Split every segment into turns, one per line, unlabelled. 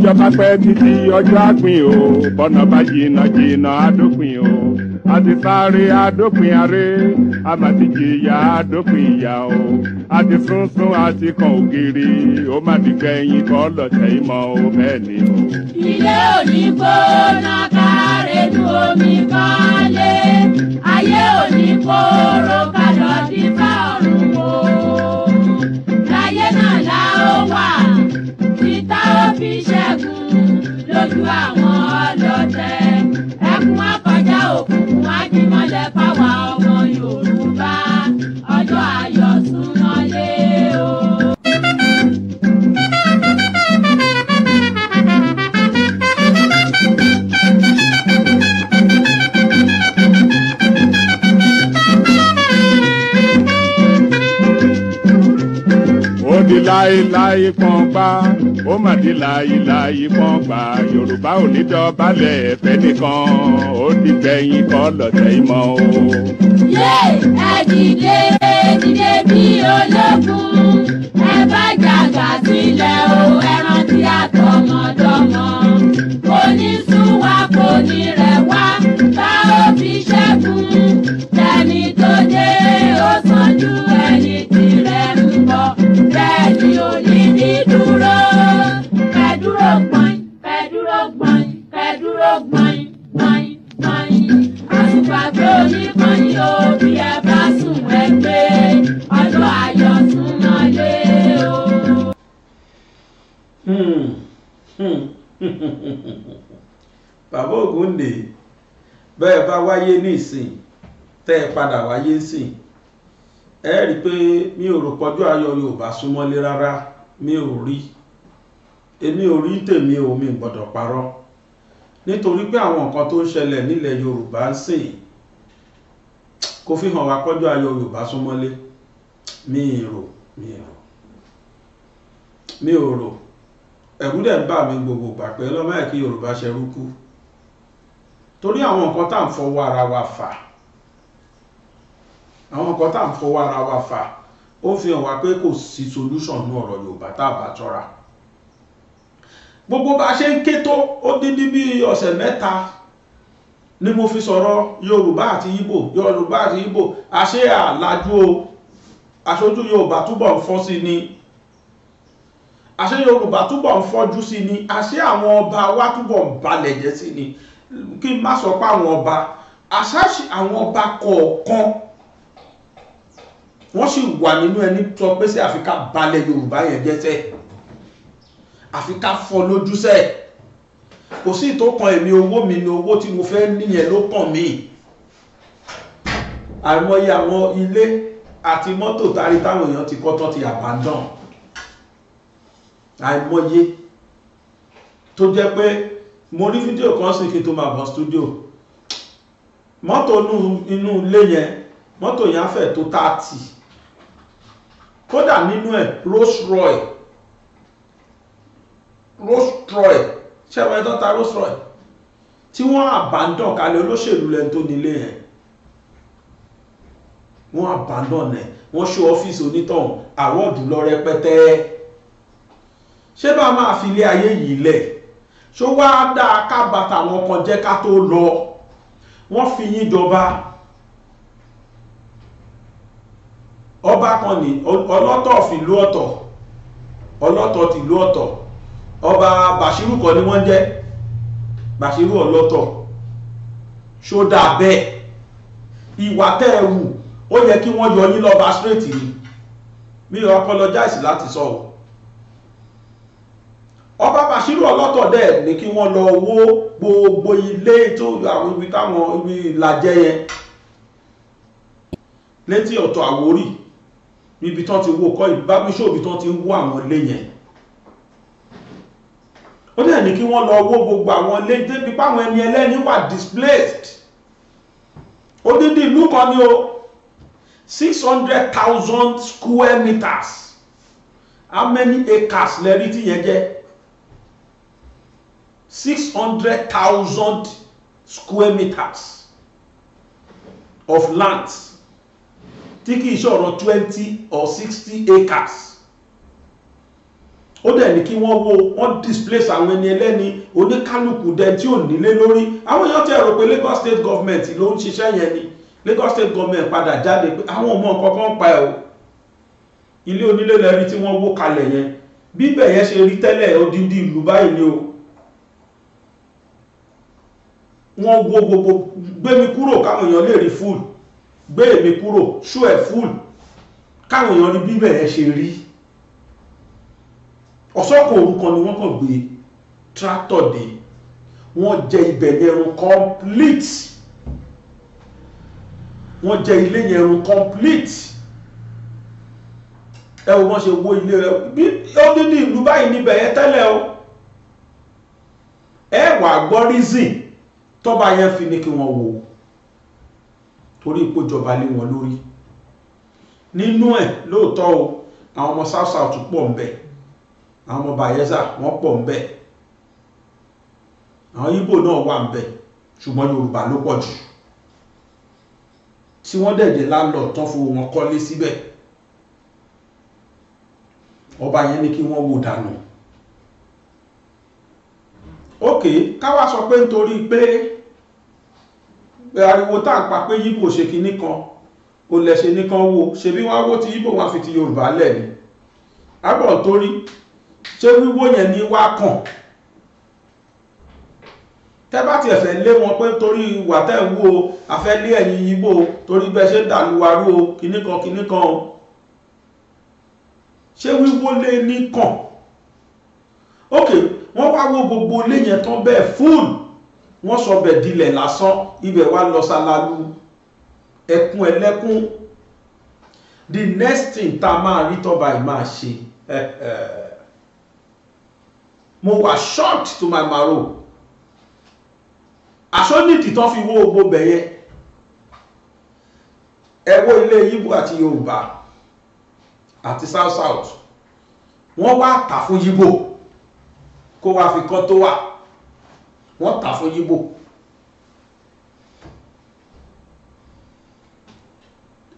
bọ́jọ́ bá pẹ́ títí ọjọ́ àgbìn o bọ́nà bá jìnnà jìnnà àdópin o àti sáré àdópin aré àmàtìjìyà àdópin ìyà o àti sunsun àti kan ògiri ó má ti gbẹ̀yìn kọ́ lọ́tẹ̀ ìmọ̀ o bẹ́ẹ̀ ni o.
ilé òní gbóná kárẹ́nu omi kọ́lé ayé òní kóró kálọ̀ dífá ọ̀run o láyé náà la ó wà títà ó fi ṣẹ́gun lójú àwọn ọlọ́tẹ̀ ẹkún àkọjá òkùnkùn ájímọ́lẹ̀ fáwa ọmọ Yorùbá ọjọ́ ayọ̀ súnmọ́lé o.
Ó di láéláé pọ́n gbá ó mà di láéláé pọ́n gbá Yorùbá ò ní dọ̀bálẹ̀ ẹ̀fẹ́ nìkan ó di gbẹ̀yìn kọ́ lọ́tẹ̀ ìmọ̀ o.
yé ẹ dìde dìde bí ológun ẹ bá jàgà sílẹ̀ o ẹ rántí àtọmọdọ́mọ kò ní sún wa kò ní rẹ̀ wá bá ó fi ṣẹ́gun tẹni tó dé ó sàn ju ẹni tirẹ̀ ń bọ̀ bẹ́ẹ̀ ni ò ní ní dúró kẹ́dúró gbọ̀n kẹ́dúró gbọ̀n kẹ́dúró gbọ̀n gbọ̀n gbọ̀n àtùpàgbé oníkànnì o bí ẹ bá sùn ẹgbẹ́ ọjọ́ ayọ̀ súnmọ́lé o.
Bàbá Ògúndé bẹ́ẹ̀ bá wáyé nísìn tẹ́ ẹ padà wáyé sìn ẹ rí i pé mi ò rò pọ́jọ́ ayọ̀ Yorùbá súnmọ́lé rárá mi ò rí èmi ò rí tèmi ò mi gbọ́dọ̀ parọ́ nítorí pé àwọn nǹkan tó ń ṣẹlẹ̀ nílẹ̀ Yorùbá ń sìn kò fi hàn wá pọ́jọ́ ayọ̀ Yorùbá súnmọ́lé mi ò rò ẹ̀rù dẹ̀ ń bà mí gbogbo gbà pé lọ́mọ ẹ̀ kí Yorùbá ṣerú kú torí àwọn nǹkan tá à ń fọwọ́ ara wa fà ó fi hàn wá pé kò sí solution ní ọ̀rọ̀ Yorùbá tá a bá tọ́ra gbogbo bá ṣe ń ké tó ó dídí bí ọ̀sẹ̀ mẹ́ta ni mo fi sọ̀rọ̀ Yorùbá àti Ìgbò àṣé àlájú o aṣojú Yorùbá túbọ̀ ń fọ́ sí ni àṣé Yorùbá túbọ̀ ń fọ́jú sí ni àṣé àwọn ọba wa túbọ̀ ń balẹ̀ jẹ́ sí ni kí n má sọ pé àwọn ọba àṣàṣì àwọn ọba kọ̀ọ̀kan wọ́n sì wà nínú ẹni sọ pé sí àfi ká balẹ̀ Yorùbá yẹn jẹ́ sẹ́ àfi ká fọ́ lójú sẹ́ kò sí tó kan èmi owó mi ni owó tí mo fẹ́ níyẹn ló kàn mí àìmọye àwọn ilé àti mọ́tò tari táwọn èèyàn ti kọ́ tán ti abandon àìmọye tó jẹ́ pé mo rí fídíò kan sí kí n tó máa bọ̀ studio mọ́tò inú ilé yẹn mọ́tò yẹn á fẹ́ tó 30 kódà nínú ẹ̀ Rolls Royce ṣẹ́wọ́n ẹ̀tọ́ ta Rolls Royce tí wọ́n abandon kalẹ̀ olóṣèlú lẹ́ni tó nílé yẹn wọ́n abandon ẹ̀ wọ́n ṣó ọ́fíìsì onítọ̀hún àwọ́ọ̀dù lọ rẹpẹtẹ ṣé bá máa fi ilé ayé yìí lẹ̀ ṣó wá dáa ká bàtà wọn kan jẹ́ ká tó lọ wọ́n fi yín jọba ọba kan ní ọlọ́tọ̀ fìlú ọ̀tọ̀ ọlọ́tọ̀ tìlú ọ̀tọ̀ ọba Bàṣírù kan ni wọ́n jẹ́ Bàṣírù ọlọ́tọ̀ ṣó dáa bẹ́ẹ̀ ìwà tẹ́ ẹ wù ó yẹ kí wọ́n yọ yín lọ́ba straight ni mi ò apologize láti sọ ọba Bàṣírù ọlọ́tọ̀ dẹ̀ ní kí wọ́n lọ wó gbogbo ilé tó àwọn ibi táwọn ibi ìlàjẹ yẹn létí ọ̀tọ̀ Àwórì níbi tán ti wó kọ́ ìbábíṣòbí tán ti wó àwọn ilé yẹn ó dẹ̀ ní kí wọ́n lọ wó gbogbo àwọn ilé débi páwọn ẹni ẹlẹ́ni wà displaced odidi ìlú kan ní o 600,000 square meters how many acres lẹ́rí tí yẹn jẹ́ 600,000 square meters of land tí kìí ṣọ̀rọ̀ 20 or 60 acres ó dẹ̀ ní kí wọ́n displace àwọn ẹni ẹlẹ́ni oníkálukú dẹ tí ò nílé lórí. Àwọn èèyàn ti rò pé Lagos state government ló ń ṣiṣẹ́ yẹn ni. Lagos state government padà jáde pé àwọn ọmọ nǹkan kan pa ẹ̀ o. Ilé onílé lẹ́rí tí wọ́n wó kalẹ̀ yẹn bíbẹ̀ yẹn ṣe rí tẹ́lẹ̀ odindi ìlú báyìí ni o. Wọ́n wó gbogbo gbé mi kúrò káwọn èèyàn lè rí full, gbé mi kúrò ṣú ẹ̀ full káwọn èèyàn rí bíbẹ̀ yẹn ṣe rí. Ọ̀sọ́kọ̀ orúkọ ni wọ́n kàn gbé tractor dé, wọ́n jẹ ibẹ̀ yẹn run complete, wọ́n jẹ ilé yẹn run complete. Ẹ wo wọ́n ṣe wó ilé rẹ̀ bí ó dídí ìlú báyìí níbẹ̀ yẹn tẹ́lẹ̀ o. Ẹ wá gbọ́ reason tọ́ba yẹn fi ní kí wọ́n wò torí ìpòjọba lé wọn lórí. Nínú ẹ̀ lóòótọ́ o àwọn ọmọ South South pọ̀ ń bẹ̀, àwọn ọmọ Bayelsa wọ́n pọ̀ ń bẹ̀, àwọn Ìgbò náà wà ń bẹ̀, ṣùgbọ́n Yorùbá ló pọ̀ jù tí wọ́n dẹ̀dẹ̀ lálọ́ tán fún wọn kọ́lé síbẹ̀. Ọba yẹn ní kí wọ́n wò dànù. Ókè káwá sọ pé nítorí pé ariwo tá ń pa pé Ìgbò ṣe kinní kan ó lẹ́ṣe nìkan wo, ṣe bí wọ́n wó ti Ìgbò wọn fi ti Yorùbá lẹ̀ ni. Àbọ̀ torí ṣé wíwó yẹn ní wá kàn. Tẹ́ bá ti ẹ̀fẹ̀ lé wọn pé torí ìwà tẹ́ ń wó afẹ́ lé ẹ̀yìn Ìgbò torí bẹ́ ṣe dàlúwarú o kinní kan o. Ṣé wíwó lé ní kàn. Ókè wọ́n wá wó gbogbo lé yẹn tán bẹ́ẹ̀ full, wọ́n sọ bẹ̀ dilẹ̀ lásán, ibẹ̀ wá lọ sálálú ẹkún ẹlẹ́kún. The next thing tá máa rí tọ́ba ì máa ṣe mo wà shocked to my marrow. Àṣọ́nìtì tán fi wó gbogbo bẹ̀yẹ. Ẹ wó ilé Ìgbò àti Yorùbá àti South South, wọ́n wá tà fún Ìgbò kó wá fi kọ́ tó wà, wọ́n tà fún Ìgbò.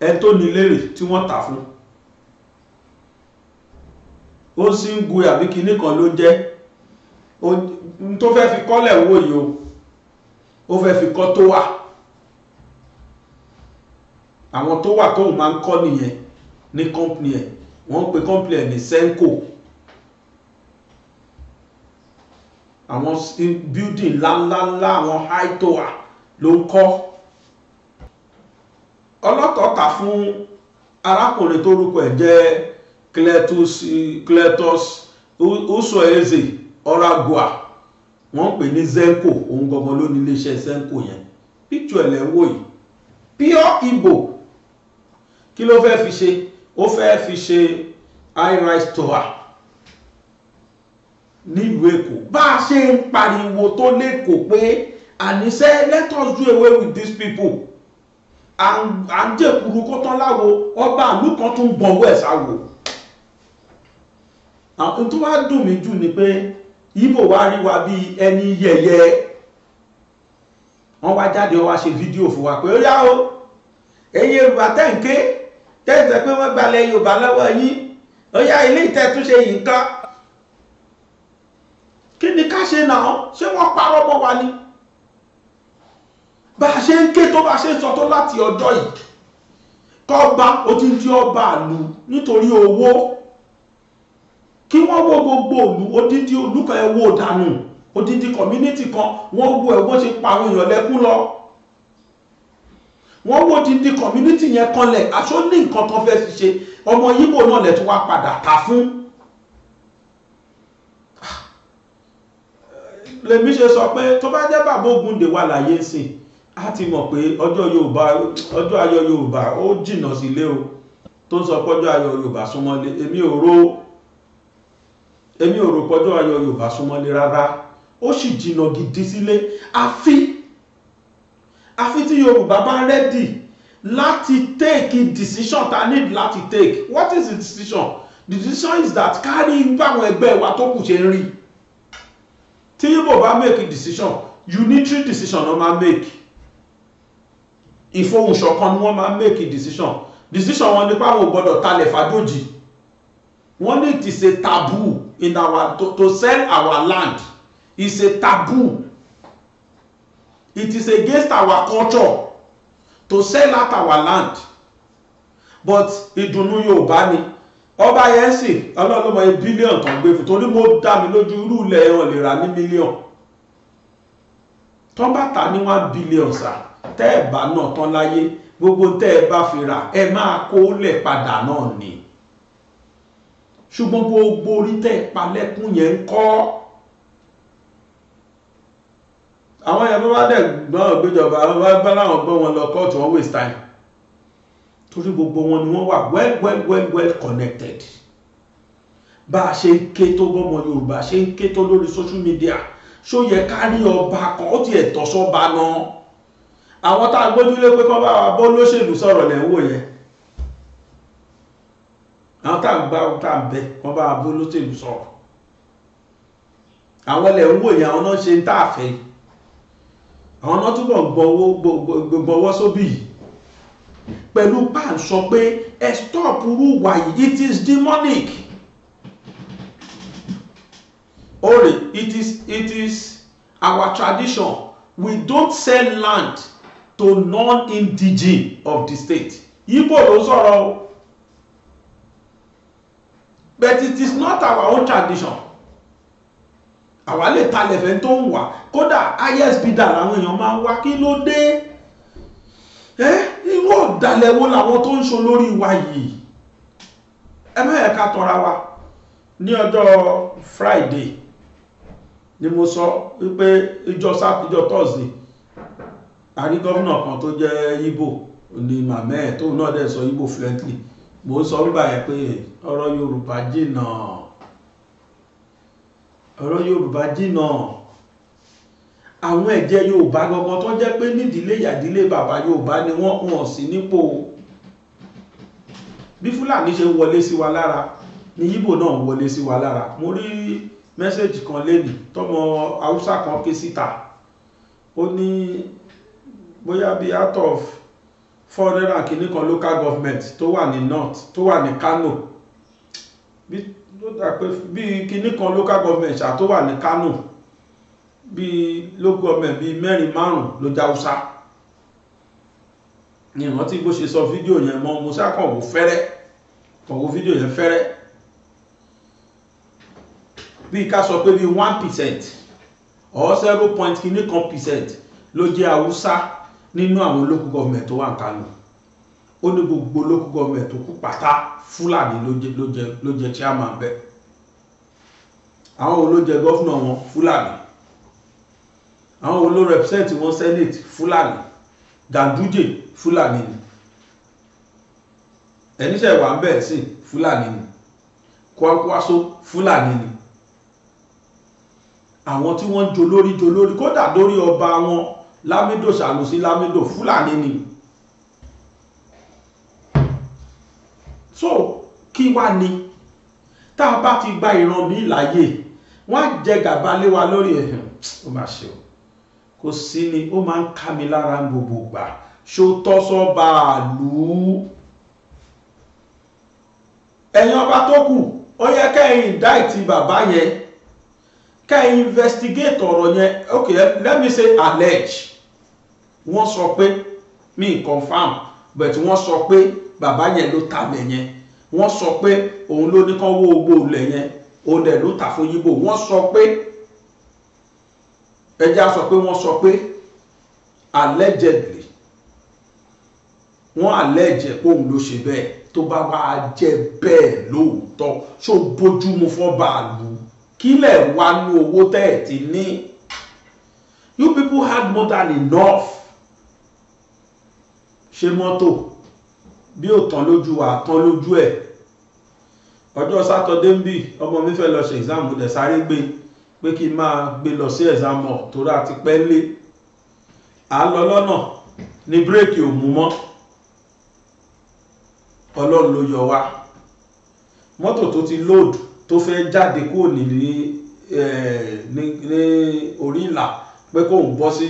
Ẹ tó ní lérè tí wọ́n tà fún ó sì ń gu àbí kinní kan ló jẹ́ tó fẹ́ fi kọ́lẹ̀ wó yìí o, ó fẹ́ fi kọ́ tó wà. Àwọn tó wà tóun máa ń kọ́ nìyẹn ní company ẹ̀, wọ́n pe company ẹ̀ ní Senko. Àwọn building ńláńláńlá àwọn high tower ló ń kọ́. Ọlọ́tọ̀ tà fún arákùnrin tó rúkọ ẹ̀ jẹ́ Cletus Usoeze Oragua, wọ́n pè ní Zenko, òun gangan ló ní iléeṣẹ́ Zenko yẹn. Picture ẹ̀ lẹ́ ń wò yìí, pure Igbo. Kí ló fẹ́ fi ṣe? Ó fẹ́ fi ṣe high-rise tower nílùú Èkó. Bá a ṣe ń pariwo tó lẹ́kọ̀ọ́ pé àníṣe let us do away with these people. À ń jẹ́kuru kó tán láwo, ọba àlú kan tún bọ̀wọ́ ẹ̀ sáwo. Àwọn tó wá dùn mí jù ni pé Ìgbò wá rí wa bí ẹni yẹ̀yẹ́. Wọ́n wá jáde wá ṣe fídíò fún wa pé ó yá o, ẹ̀yin Yorùbá tẹ́ǹké tẹ́ǹtẹ́ pé wọ́n gbalẹ̀ Yorùbá lọ́wọ́ yín, ó yá ilé ìtẹ́túnṣe yìí nǹkan. Kí ni ká ṣe náà? Ṣé wọ́n parọ́ mọ́ wa ni? Bá a ṣe ń ké tó bá ṣe ń sọ tó láti ọjọ́ yìí, kọ́ba ó ti ń di ọba àlù nítorí owó. Kí wọ́n wó gbogbo òlú, odidi òlú kan ẹ wó dànù, odidi community kan wọ́n wó ẹ̀ wọ́n ṣe pa àwọn èèyàn lẹ́kún lọ. Wọ́n wó odidi community yẹn kanlẹ̀, aṣọ ní nǹkan tó fẹ́ fi ṣe, ọmọ Ìgbò náà lẹ̀ tún wá padà tà fún. Lèmi ṣe sọ pé tó bá jẹ́ bàbá Ògúndé wà láyé sìn, a ti mọ̀ pé ọjọ́ ayọ̀ Yorùbá ó jìnnà sílé o, tó ń sọ pé ọjọ́ ayọ̀ Yorùbá súnmọ́lé. Èmi ò rò pọ́jọ́ ayọ̀ Yorùbá súnmọ́lé rárá, ó sì jìnnà gidi sílé. Àfi tí Yorùbá bá ready láti take decision ta need láti take. What is the decision? The decision is that carry àwọn ẹgbẹ́ wa tó kù ṣe ń rí. Tí Ìgbò bá make a decision, unitary decision wọ́n máa make. Ìfohùnṣọ̀kan ni wọ́n máa make a decision wọn nípa àwọn gbọ́dọ̀ talẹ̀ fàjòjì. Wọ́n ní it is a taboo in our to sell our land is a taboo. It is against our culture to sell out our land. But ìdùnnú Yorùbá ni ọba yẹn sì ọlọ́lọ́mọ a billion tó ń gbé fún torí mo dá mi lójú irú ilẹ̀ ẹ̀hàn lè ra ní million tó bá ta ní 1 billion sà tẹ́ ẹ̀ bá náà tán láyé gbogbo tẹ́ ẹ bá fi rà ẹ máa kó lẹ̀ padà náà ni ṣùgbọ́n gbogbo orí tẹ́ ẹ palẹ́kùn yẹn ń kọ́ àwọn yẹn bá dẹ̀ gbọ́n gbéjọba àwọn bá láwọn gbọ́n wọn lọ kóòtù wọn waste time torí gbogbo wọn ni wọ́n wà well connected bá a ṣe ń ké tó bọ́mọ Yorùbá ṣe ń ké tó lórí social media ṣó yẹ ká rí ọba kan ó ti ẹ̀tọ́ sọ́ba náà àwọn tá a gbójúlé pé kán bá wà bó lóṣèlú sọ̀rọ̀ lẹ̀ ń wò yẹn àwọn tá a gbá tá a bẹ kán bá wà bó lóṣèlú sọ̀rọ̀ àwọn lẹ̀ ń wò yẹn àwọn náà ṣe ń tà fẹ́ àwọn náà túbọ̀ gbọ́wọ́ sóbì yìí pẹ̀lú bá ń sọ pé ẹ stop rú wà yìí it is demonic ore it is our tradition we don't sell land to non-indigene of the state Igbo ló sọ̀rọ̀ o but it is not our own tradition àwa lè talẹ̀ fẹ́ tó ń wà kódà isb dà láwọn èèyàn máa ń wá kí ló dé irú ọ̀dàlẹ̀ wo làwọn tó ń sọ lórí wa yìí ẹ má yẹ ká tọra wa ní ọjọ́ Friday ni mo sọ wípé ìjọ Thursday a rí gómìnà kan tó jẹ́ Igbo ní màmẹ́ tó náà dẹ̀ sọ Igbo fluently mo sọ wípé yẹn pé ọ̀rọ̀ Yorùbá jìnnà àwọn ẹ̀jẹ̀ Yorùbá gangan tó jẹ́ pé nídìílé ìyàdílé bàbá Yorùbá ni wọ́n sí nípò bí Fúlàní ṣe wọlé sí wa lára ní Ìgbò náà wọlé sí wa lára mo rí mẹ́sẹ̀jì kan lẹ́nì tọmọ Haúsá kan ké síta ó ní bóyá bí out of 400 and kìíní kan local government tó wà ní north tó wà ní Kano bí kìíní kan local government ṣá tó wà ní Kano bí local government bí 4-5 ló já Haúsá ní ìrántí bó ṣe sọ fídíò yẹn mọ́ mo sákọ̀wò fẹ́rẹ́ kọ̀wò fídíò yẹn fẹ́rẹ́ bí ká sọ pé bí 1% or 0.1% ló jẹ́ Haúsá nínú àwọn local government tó wà ní Kano ó ní gbogbo local government tó kù pátá Fúlàní ló jẹ́ chairman bẹ́ẹ̀ àwọn ló jẹ́ gọ́fúnà wọn Fúlàní àwọn ló represent wọn Senate Fúlàní Ganduje Fúlàní ni ẹníṣẹ́ wà ń bẹ̀ sí Fúlàní ni Kwankwaso Fúlàní ni àwọn tí wọ́n jolórí kódà lórí ọba wọn Lamido Sanusi Lamido Fúlàní ni so kí wá ní tá a bá ti gba ìran mi láyé wọ́n jẹ gàba lé wa lórí ẹ̀hìn ó máa ṣe o kò sí ni ó máa ń ká mi lára gbogbo gbà ṣó tọ́sọ́ bá a lù ú ẹ̀yin ọba tó kù ó yẹ kẹ́yìn indict bàbá yẹn kẹ́yìn investigate ọ̀rọ̀ yẹn okay let me say allege wọ́n sọ pé mi confirm but wọ́n sọ pé bàbá yẹn ló ta lẹ̀ yẹn wọ́n sọ pé òun ló ní kán wó ogbó lẹ̀ yẹn òun dẹ̀ ló tà fún Yíbò wọ́n sọ pé ẹjá sọ pé wọ́n sọ pé allegedly wọ́n allege pé òun ló ṣe bẹ́ẹ̀ tó bá wá jẹ́ bẹ́ẹ̀ lóòótọ́ ṣó bójúmu fọ́ bàálù kílẹ̀ wá ní owó tẹ́ ẹ̀ ti ní you people had more than enough ṣe mọ́tò bí ó tán lójú wa tán lójú ẹ̀ ọjọ́ sátọdé ń bì ọmọ mi fẹ́ lọ ṣe exam dẹ̀ sáré gbé pé kí n máa gbé lọ sí exam hall tó rà ti pẹ́ lé à ń lọ lọ́nà ní bírèkì ò mú mọ́ Ọlọ́run ló yọ wá mọ́tò tó ti load tó fẹ́ jáde kúrò ní orí ìlà pé kó ń bọ́ sí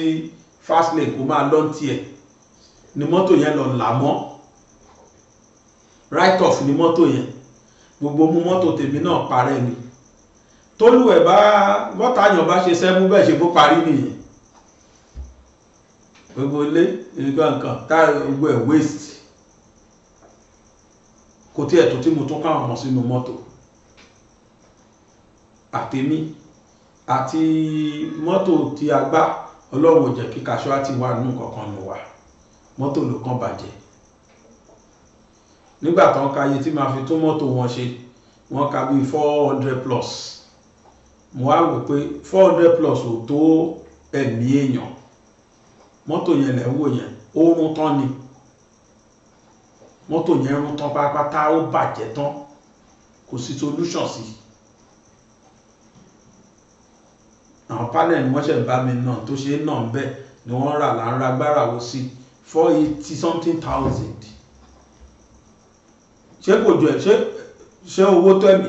fast lane kó máa lọ́n tiẹ̀ ni mọ́tò yẹn lọ là mọ́ right off ni mọ́tò yẹn gbogbo mú mọ́tò tèmi náà parẹ́ ni tólúwẹ̀ bá bọ́tàyàn bá ṣe sẹ́mú bẹ́ẹ̀ ṣe bó parí nìyẹn gbogbo ilé nǹkan tá gbogbo ẹ̀ waste kò tí ẹ̀ tó tí mo tún káwọn ọmọ sínú mọ́tò àtèmi àti mọ́tò tí a gbá ọlọ́run ò jẹ́ kí casualty wà nínú kankan ní wa mọ́tò ló kàn bàjẹ́ nígbà tán káyé tí máa fi tún mọ́tò wọn ṣe wọ́n ka bí 400 plus mo wá wò pé 400 plus ò tó ẹ̀mí èèyàn mọ́tò yẹn lẹ̀ ń wò yẹn ó rún tán ni mọ́tò yẹn rún tán pátápátá ó bàjẹ́ tán kò sí solution sí àwọn panel ni wọ́n ṣe bá mi náà tó ṣe náà bẹ́ẹ̀ ni wọ́n rà láńra agbára wo sí 480 something thousand ṣé kò jọ ẹ̀ ṣé owó tẹ́mi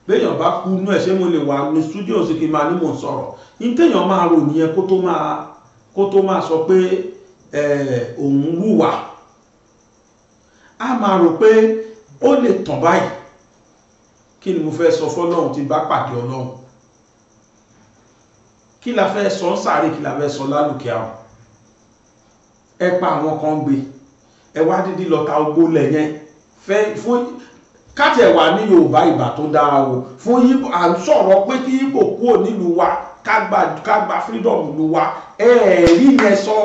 béèyàn bá kú inú ẹ̀ ṣé mo lè wà ní studio sí kí n máa ní mò ń sọ̀rọ̀ ní téèyàn máa rò nìyẹn kó tó máa sọ pé òun wùwà a máa rò pé ó lè tàn báyìí kí ni mo fẹ́ sọ fọ́lọ́run tí bá pàdé ọlọ́run kí la fẹ́ sọ sáré kí la fẹ́ sọ lálùkì àwọn ẹ pa àwọn kan gbé ẹ wá dídí lọ ta ogbó lẹ̀ yẹn fẹ́ fún káàtẹ̀ wà ní Yorùbá ìbà tó dáa o fún Yíbò à ń sọ̀rọ̀ pé kí Yíbò kúrò nílùú wa ká gba freedom ìlú wa ẹ̀ẹ̀rí yẹn sọ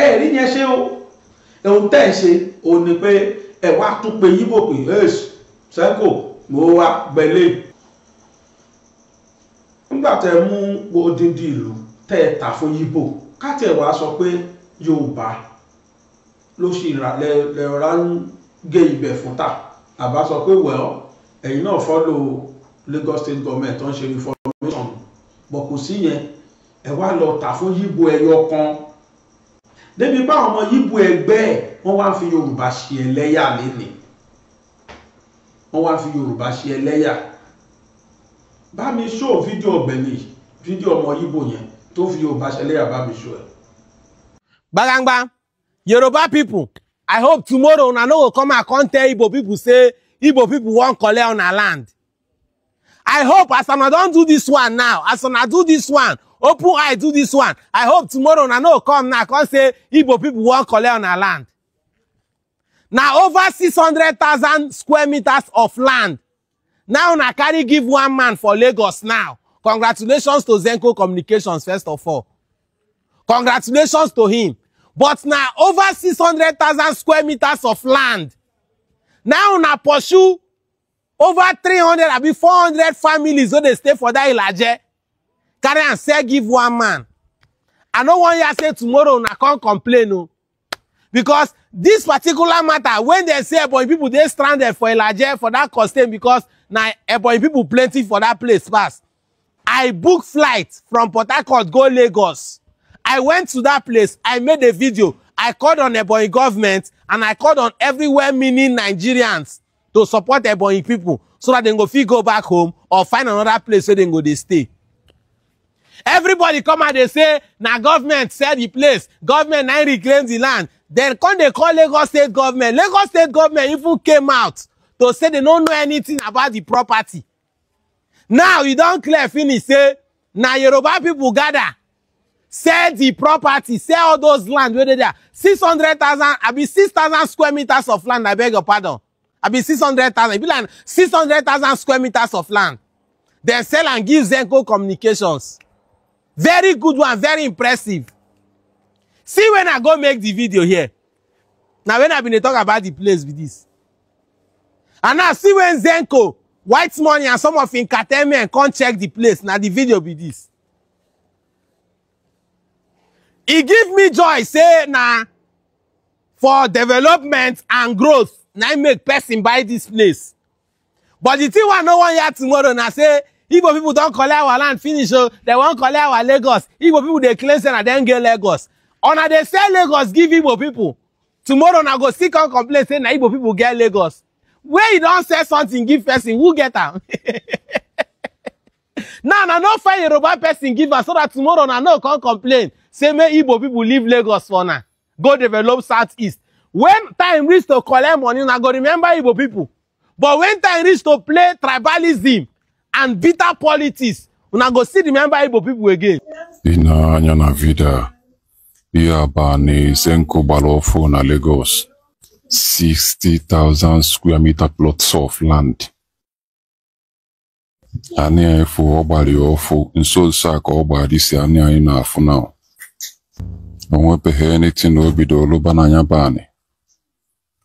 ẹ̀ẹ̀rí yẹn ṣe o ohun tẹ́ ẹ̀ ṣe o ní pé ẹ wá tún pé Yíbò pé sẹ́kò mo wá gbẹ̀lẹ́ nígbà tẹ́ mú odindi ìlú tẹ́ ẹ tà fún Yíbò káàtẹ̀ wá sọ pé Yorùbá ló ṣì lẹ́ra ń gé ibẹ̀ fún tà àbá sọ pé ẹ̀yin náà follow Lagos State Government tó ń ṣe reformation bọ̀ kò sí yẹn ẹ wá lọ tà fún Yíbò ẹyọ kan débi bá ọmọ Yíbò ẹgbẹ́ ẹ̀ wọ́n wá fi Yorùbá ṣe ẹlẹ́yà lénìí wọ́n wá fi Yorùbá ṣe ẹlẹ́yà bá mi show fídíò ọ̀gbẹ̀ni fídíò ọmọ Yíbò yẹn tó fi Yorùbá ṣe ẹlẹ́yà bá mi show ẹ̀.
Gbagangba Yoruba people, I hope tomorrow una no go come and come tell Igbo people say Igbo people wan collect on our land. I hope as una don do this one now, as una do this one, open eye do this one, I hope tomorrow una no go come now come say Igbo people wan collect on our land. Now over 600,000 square meters of land. Now una carry give one man for Lagos now. Congratulations to Zenko Communications first of all. Congratulations to him. But now over 600,000 square meters of land. Now na pursue over 300 abi 400 families so they stay for that Ilaje. Carry and say give one man. I no want you say tomorrow na can't complain no. Because this particular matter, when they say Ebonyi people they stranded for Ilaje for that costain because now Ebonyi people plenty for that place pass. I book flight from Port Harcourt go Lagos. I went to that place. I made a video. I called on Ebonyi government and I called on everywhere meaning Nigerians to support Ebonyi people so that they go fit go back home or find another place where they go they stay. Everybody come and they say, now government said the place. Government now reclaim the land. Then come they call Lagos State government. Lagos State government even came out to say they don't know anything about the property. Now you don't clear finish say, now Yoruba people gather. Sell the property, sell all those land where they there. 600,000, I be 6,000 square meters of land, I beg your pardon. I be 600,000, it be like 600,000 square meters of land. Then sell and give Zenko Communications. Very good one, very impressive. See when I go make the video here. Now when I been talk about the place with this. And now see when Zenko, White Money and some of entertainment come check the place. Now the video be this. He give me joy, say, nah, for development and growth, now make person buy this place. But the thing I no one here tomorrow, now say, Igbo people don't collect our land, finish, they won't collect our Lagos. Igbo people, they claim and then get Lagos. Or now they sell Lagos, give Igbo people. Tomorrow, now go still come complain, say, now Igbo people get Lagos. Where you don't say something, give person, who get them? Now, no find Yoruba person give us so that tomorrow, now no come complain. Say, may Igbo people leave Lagos for now. Go develop Southeast. When time reach to collect money, now go remember Igbo people. But when time reach to play tribalism and bitter politics, una go still remember Igbo people again.
Ina anya na vida ya ba ni Zenko Balofo na Lagos. 60,000 square meter plots of land. Ani efu obali ofu nso saka obali si ani anyị na-afụ now. Onwebeghị anything obido oluba n'anya bani.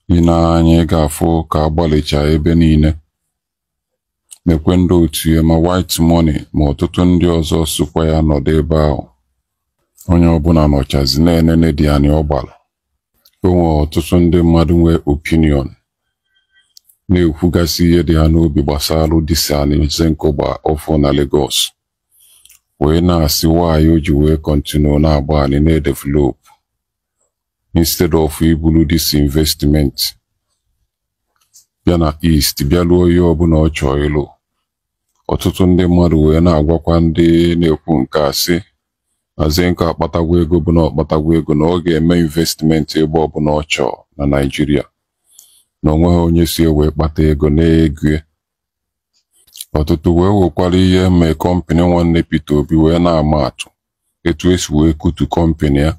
Ina anya ga-afụ ka agbalicha ebe niile. Mekwe ndị otu ya ma white money ma ọtụtụ ndị ọzọ sokwa ya nọdụ ebe ahụ. Onye ọbụla nọchazi na-enene dị anyị ọgbala. Onwe ọtụtụ ndị mmadụ nwee opinion. Na-ekwugasị ihe dị ha n'obi gbasara dịsị anyị Zenko Balofo na Lagos. Wee na-asị why o ji wee continue na-agba anyị na-develop. Instead of ibulu this investment. Bịa na East bịa lụọ ihe ọbụla ọ chọọ ịlụ. Ọtụtụ ndị mmadụ wee na-agwakwa ndị na-ekwu nke asị na Zenko akpatagwa ego bụ na ọkpatagwa ego na ọ ga-eme investment ebe ọbụla ọ chọọ na Nigeria. Na onweghị onye si wee kpata ego na-ego. Ọtụtụ wee wekwara ihe mee kọmpani nwanne Peter Obi wee na-ama atụ etu esi wee kutu kọmpani ya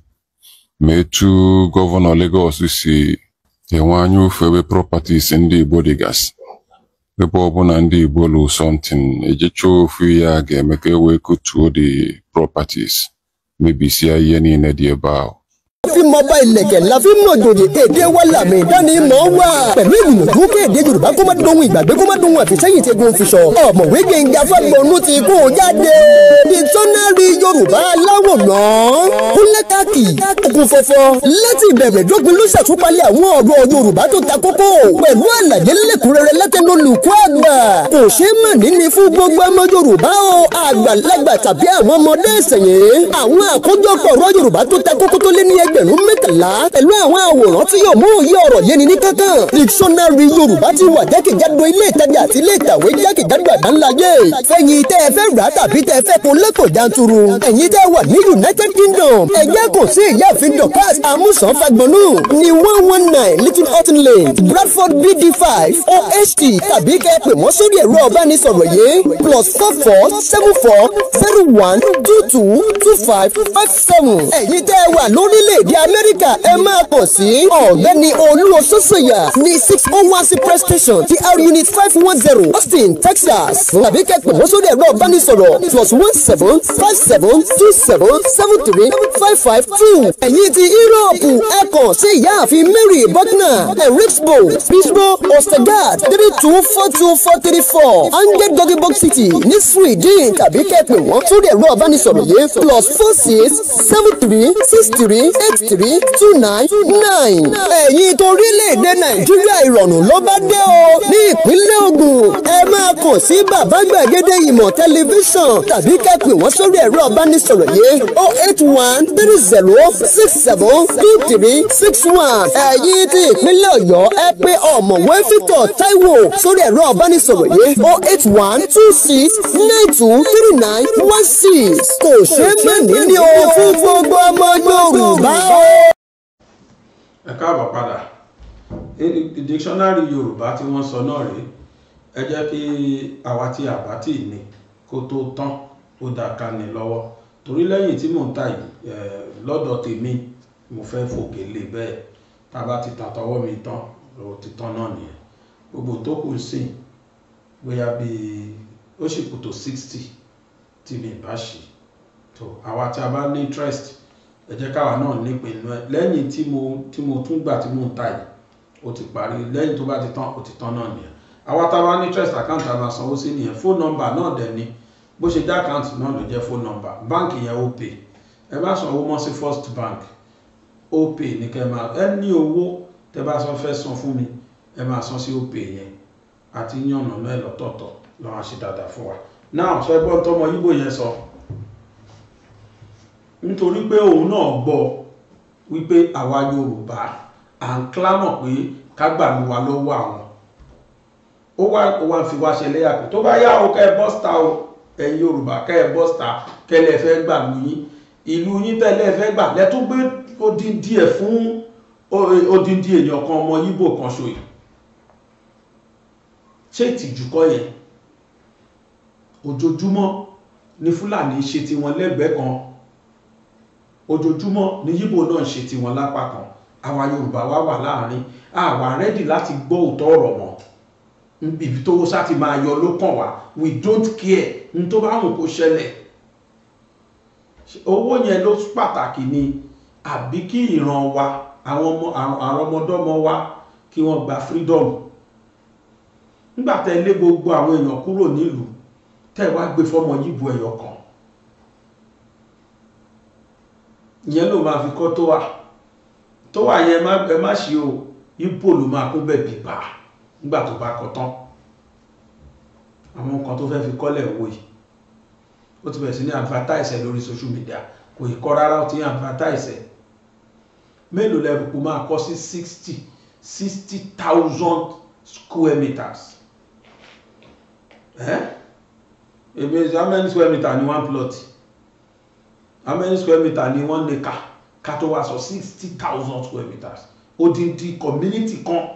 ma etu gọvanọ Lagos si enwe anya ufebe properties ndị Igbo dịgasị. Ebe ọbụla ndị Igbo lụ something ejecha ofu ya ga-eme ka e wee kutuo the properties mebisia ihe niile dị ebe ahụ.
Fi mobile lẹ̀kẹ̀ la fi mọ̀ jòjì èdè wa làmì ìdánimọ̀ wà. Pẹ̀lú ìgbìyànjú kéde Yorùbá kó má dohun ìgbàgbé kó má dohun àfìsẹ́yìn tí egun fi sọ. Ọ̀mọ̀wé Gbénga Fágbọnú ti kó jáde. Dictionary Yorùbá aláwòrán. Kúnlẹ́kàkì okùn fọ́fọ́. Láti ìbẹ̀rẹ̀ dópin ló ṣàtúpalẹ̀ àwọn ọ̀rọ̀ Yorùbá tó ta kókó. Pẹ̀lú àlàyé lẹ́kùnrẹ́rẹ́ látẹnu olùkọ́ àgbà. Kò ṣeé mọ̀ níní fún gbogbo ọmọ Yorùbá o. Àgbàlagbà tàbí àwọn ọmọdé ìsẹ̀yìn. Àwọn àkójọpọ̀ ọ̀rọ̀ Yorùbá tó ta kókó tó lé ní ẹgbẹ̀rún mẹ́tàlá pẹ̀lú àwọn àwòrán tí yóò mú òye ọ̀rọ̀ yéni ní kankan. Dictionary Yorùbá ti wà jákèjádò ilé ìtajà àti ilé ìtàwé jákèjádò àgbáńláyé. Fẹ̀yìn tẹ́ ẹ fẹ́ rà tàbí tẹ́ ẹ fẹ́ kó lẹ́kọ̀ọ́ janturu. Ẹ̀yin tẹ́ wà ní United Kingdom. Ẹ̀jẹ̀ kò sí ìyáàfin Dorcas Amusan Fágbọnú ní 119 Little Houghton Lane, Bradford BD5 OHT tàbí kẹ́ pè wọ́n sórí ẹ̀rọ ọ̀bánisọ̀rọ̀ yìí +447401222557. Ẹ̀yin tẹ́ wà lórílẹ̀-èdè Amẹ́ríkà ẹ máa kàn sí ọ̀gbẹ́ni Olúwaṣọ́ṣọ́yà ní 601 Cypress Station TR Unit 510 Austin, Texas. Tàbí kẹ́pẹ̀ wọ́n sórí ẹ̀rọ ìbánisọ̀rọ̀ +175727735552. Ẹ̀yin ti Yúróòpù ẹ kàn sí ìyáàfin Mary Buckner Eriksbo Pittsburgh Ostergaard 3242434 Angel Gogglebox City ní Sweden. Tàbí kẹ́pẹ̀ wọ́n sórí ẹ̀rọ ìbánisọ̀rọ̀ yìí +4673832929. Ẹ̀yin torílẹ̀-èdè Nàìjíríà ìrọ̀rùn ló bá dé o. Ní ìpínlẹ̀ Ògùn ẹ máa kàn sí Bàbá Gbàgede Ìmọ̀ Tẹlifíṣàn tàbí kẹ́pẹ́ wọ́n sórí ẹ̀rọ ìbánisọ̀rọ̀ yìí 08130672361. Ẹ̀yin ti ìpínlẹ̀ Ọ̀yọ́ ẹ pè ọ̀mọ̀wé Victor Taiwo sórí ẹ̀rọ ìbánisọ̀rọ̀ yìí 08126923916. Kò ṣeé mọ̀ níní o fún gbogbo ọmọ Yorùbá o.
Ẹ káàbọ̀ padà. Dictionary Yorùbá tí wọ́n sọ náà rèé. Ẹ jẹ́ kí àwa tí àbá tì ní kó tó tán ó dá ká ní lọ́wọ́. Torí lẹ́yìn tí mò ń tà yìí lọ́dọ̀ tèmi mo fẹ́ fòkè lé bẹ́ẹ̀. Tá bá ti tàn tọwọ́ mi tán ó ti tán náà nìyẹn. Gbogbo tó kù sí bóyá bí ó sì kù tó 60 tí mi bá ṣe. Tó àwa tí a bá ní interest ẹ jẹ́ káwa náà nípinnu ẹ lẹ́yìn tí mo tún gbà tí mò ń tà yìí ó ti parí lẹ́yìn tó bá ti tán ó ti tán náà nìyẹn. Àwa tá a bá ní interest account a máa sanwó sí nìyẹn. Phone number náà dẹ̀ ni bó ṣe jẹ́ account náà ló jẹ́ phone number. Báǹkì yẹn Opay ẹ má sanwó mọ́ sí First Bank. Opay ní kẹ́ máa ẹ ní owó tẹ́ bá san fẹ́ san fún mi ẹ máa san sí Opay yẹn àti yànnà náà lọ́tọ̀ọ̀tọ̀ lọ́wọ́ ṣe dáadáa fún wa. Now sọ ẹgbọ́n tọmọ Yíbò yẹn sọ nítorí pé òun náà gbọ́ wípé àwa Yorùbá à ń clamor pé ká gbà lù wá lọ́wọ́ àwọn. Ó wá fi wá ṣe léyà pé tó bá yá o kẹ́ ẹ bọ́sítà o ẹ̀yin Yorùbá kẹ́ ẹ bọ́sítà kẹ́lẹ́ fẹ́ gbà lù yín ìlú yín tẹ́lẹ̀ fẹ́ gbà lẹ́tún gbé odindi ẹ̀ fún odindi èèyàn kan ọmọ Yíbò kan ṣoyè. ṣé ìtìjú kọ́ yẹn? Ojoojúmọ́ ni Fúlàní ṣe ti wọn lẹ́gbẹ̀ẹ́ kan, ojoojúmọ́ ni Yíbò náà ṣe ti wọn lápá kan. Àwa Yorùbá wá wà láàrin, àwa rẹ́dì láti gbọ́ òótọ́ ọ̀rọ̀ mọ́. Ibi tó wó sá ti máa yọ ló kàn wá, we don't care ní tó bá wù kó ṣẹlẹ̀. Owó yẹn ló pàtàkì ni àbí kí ìran wa, àwọn ọmọdọ́mọ wa kí wọ́n gba freedom? Nígbà tẹ́ lé gbogbo àwọn èèyàn kúrò nílùú, tẹ́ wá gbé fọ́mọ Yíbò ẹyọ kan, ìyẹn ló máa fi kọ́ tó wà yẹn ẹ má ṣe o, Yíbò ló máa kún bẹ̀ bíbá nígbà tó bá kọ tán. Àwọn nǹkan tó fẹ́ fi kọ́lẹ̀ owó yìí, ó ti bẹ̀rẹ̀ sí ní advertise lórí social media, kò ì kọ́ rárá, ó ti advertise. Mélòó lẹ́rù kó máa kọ́ sí 60,000 square meters. How many square meter ni one plot? How many square meter ni one acre? Ká tó wá sọ 60,000 square meters. Odindi community kan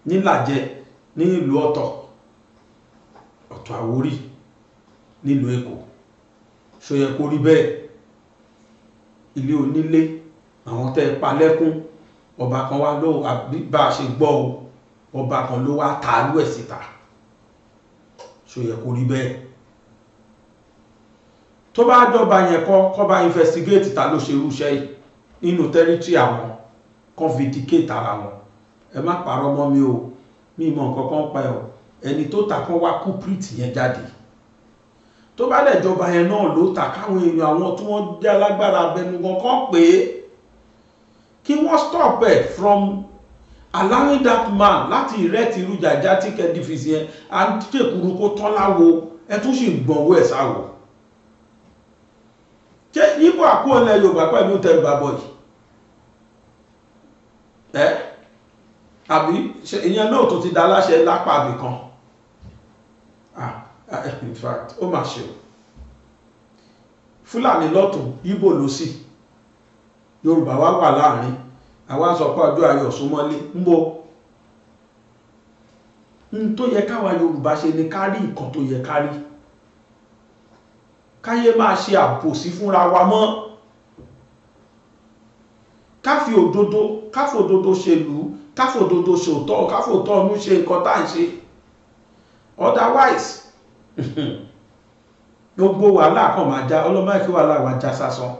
nílàjẹ ní ìlú Ọ̀tọ̀ Àwórì nílùú Èkó. Ṣó yẹ kó rí bẹ́ẹ̀? Ilé onílé, àwọn tẹ́ pa lẹ́kún, ọba kan wá ló bá ṣe gbọ́ o, ọba kan ló wá tààlú ẹ̀ síta. Ṣó yẹ kó rí bẹ́ẹ̀? Tó bá jọba yẹn kọ́ bá investigate ta ló ṣe irúṣẹ́ yìí nínú territory àwọn, kan vindicate ara wọn. Ẹ má parọ́ mọ́ mi o, mi mọ̀ nǹkan kan pa ẹ̀ o. Ẹni tó ta kan wá culprit yẹn jáde. Tó bá lẹ̀ jọba yẹn náà ló ta, káwọn èèyàn àwọn tí wọ́n jẹ́ alágbára abẹnugan kan pé kí wọ́n stop ẹ̀ from allowing that man láti erect irú gigantic edifice yẹn and tèkúrú kó tán láwo, ẹ tún sì gbọ̀nwó ẹ̀ sáwò. Ṣé Yíbò àkóọ̀lẹ̀ Yorùbá pẹ̀lú tẹ̀rùbà bọ̀ yìí? Àbí ìyẹn náà tó ti dá láṣẹ lápá àbì kan? In fact, ó mà ṣe o. Fúlàní lọ́tún, Yíbò lósì, Yorùbá wá wà láàrin. Àwa sọ pé ọjọ́ ayọ̀ súnmọ́lé ń bọ̀. N tó yẹ káwa Yorùbá ṣe ni ká rí nǹkan tó yẹ ká rí. Káyé máa ṣe àbòsí fúnra wa mọ́. Káfi òdodo ṣèlú, káfi òdodo ṣòótọ́, káfi òótọ́ ọ̀nú ṣe nǹkan tá ń ṣe. Otherwise, gbogbo wàhálà kan máa já, ọlọ́mọ kí wàhálà wà já sásán.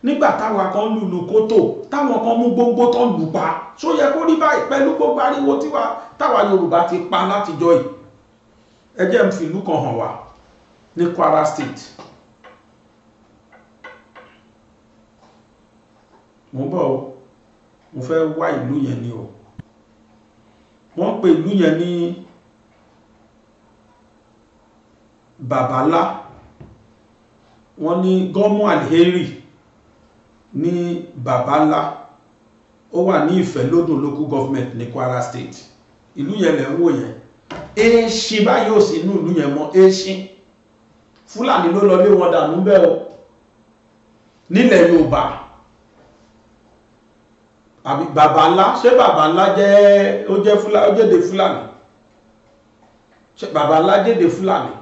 Nígbà táwa kan lùlù kótó, táwọn kan mú gbogbo tó lù pa, ṣó yẹ kó rí báyìí pẹ̀lú gbogbo ariwo táwa Yorùbá ti pa látijọ́ yìí. Ẹ jẹ́ n fi ìlú kan hàn wá ní Kwara State. Mo bọ̀ o, mo fẹ́ wá ìlú yẹn ni o. Wọ́n pè ìlú yẹn ní Babala. Wọ́n ní Gọ́mù Alheri ní Babala. Ó wà ní Ìfẹ́lódùn local government ní Kwara State. Ìlú yẹn lẹ̀ ń wò yẹn. Èṣin báyìí ò sí inú ìlú yẹn mọ́, èṣin. Fúlàní ló lọ lé wọn dànù bẹ́ẹ̀ o. Nílẹ̀ Yorùbá. Àbí Babala, ṣé Babala ó jẹ́de Fúlàní? Ṣé Babala jẹ́de Fúlàní?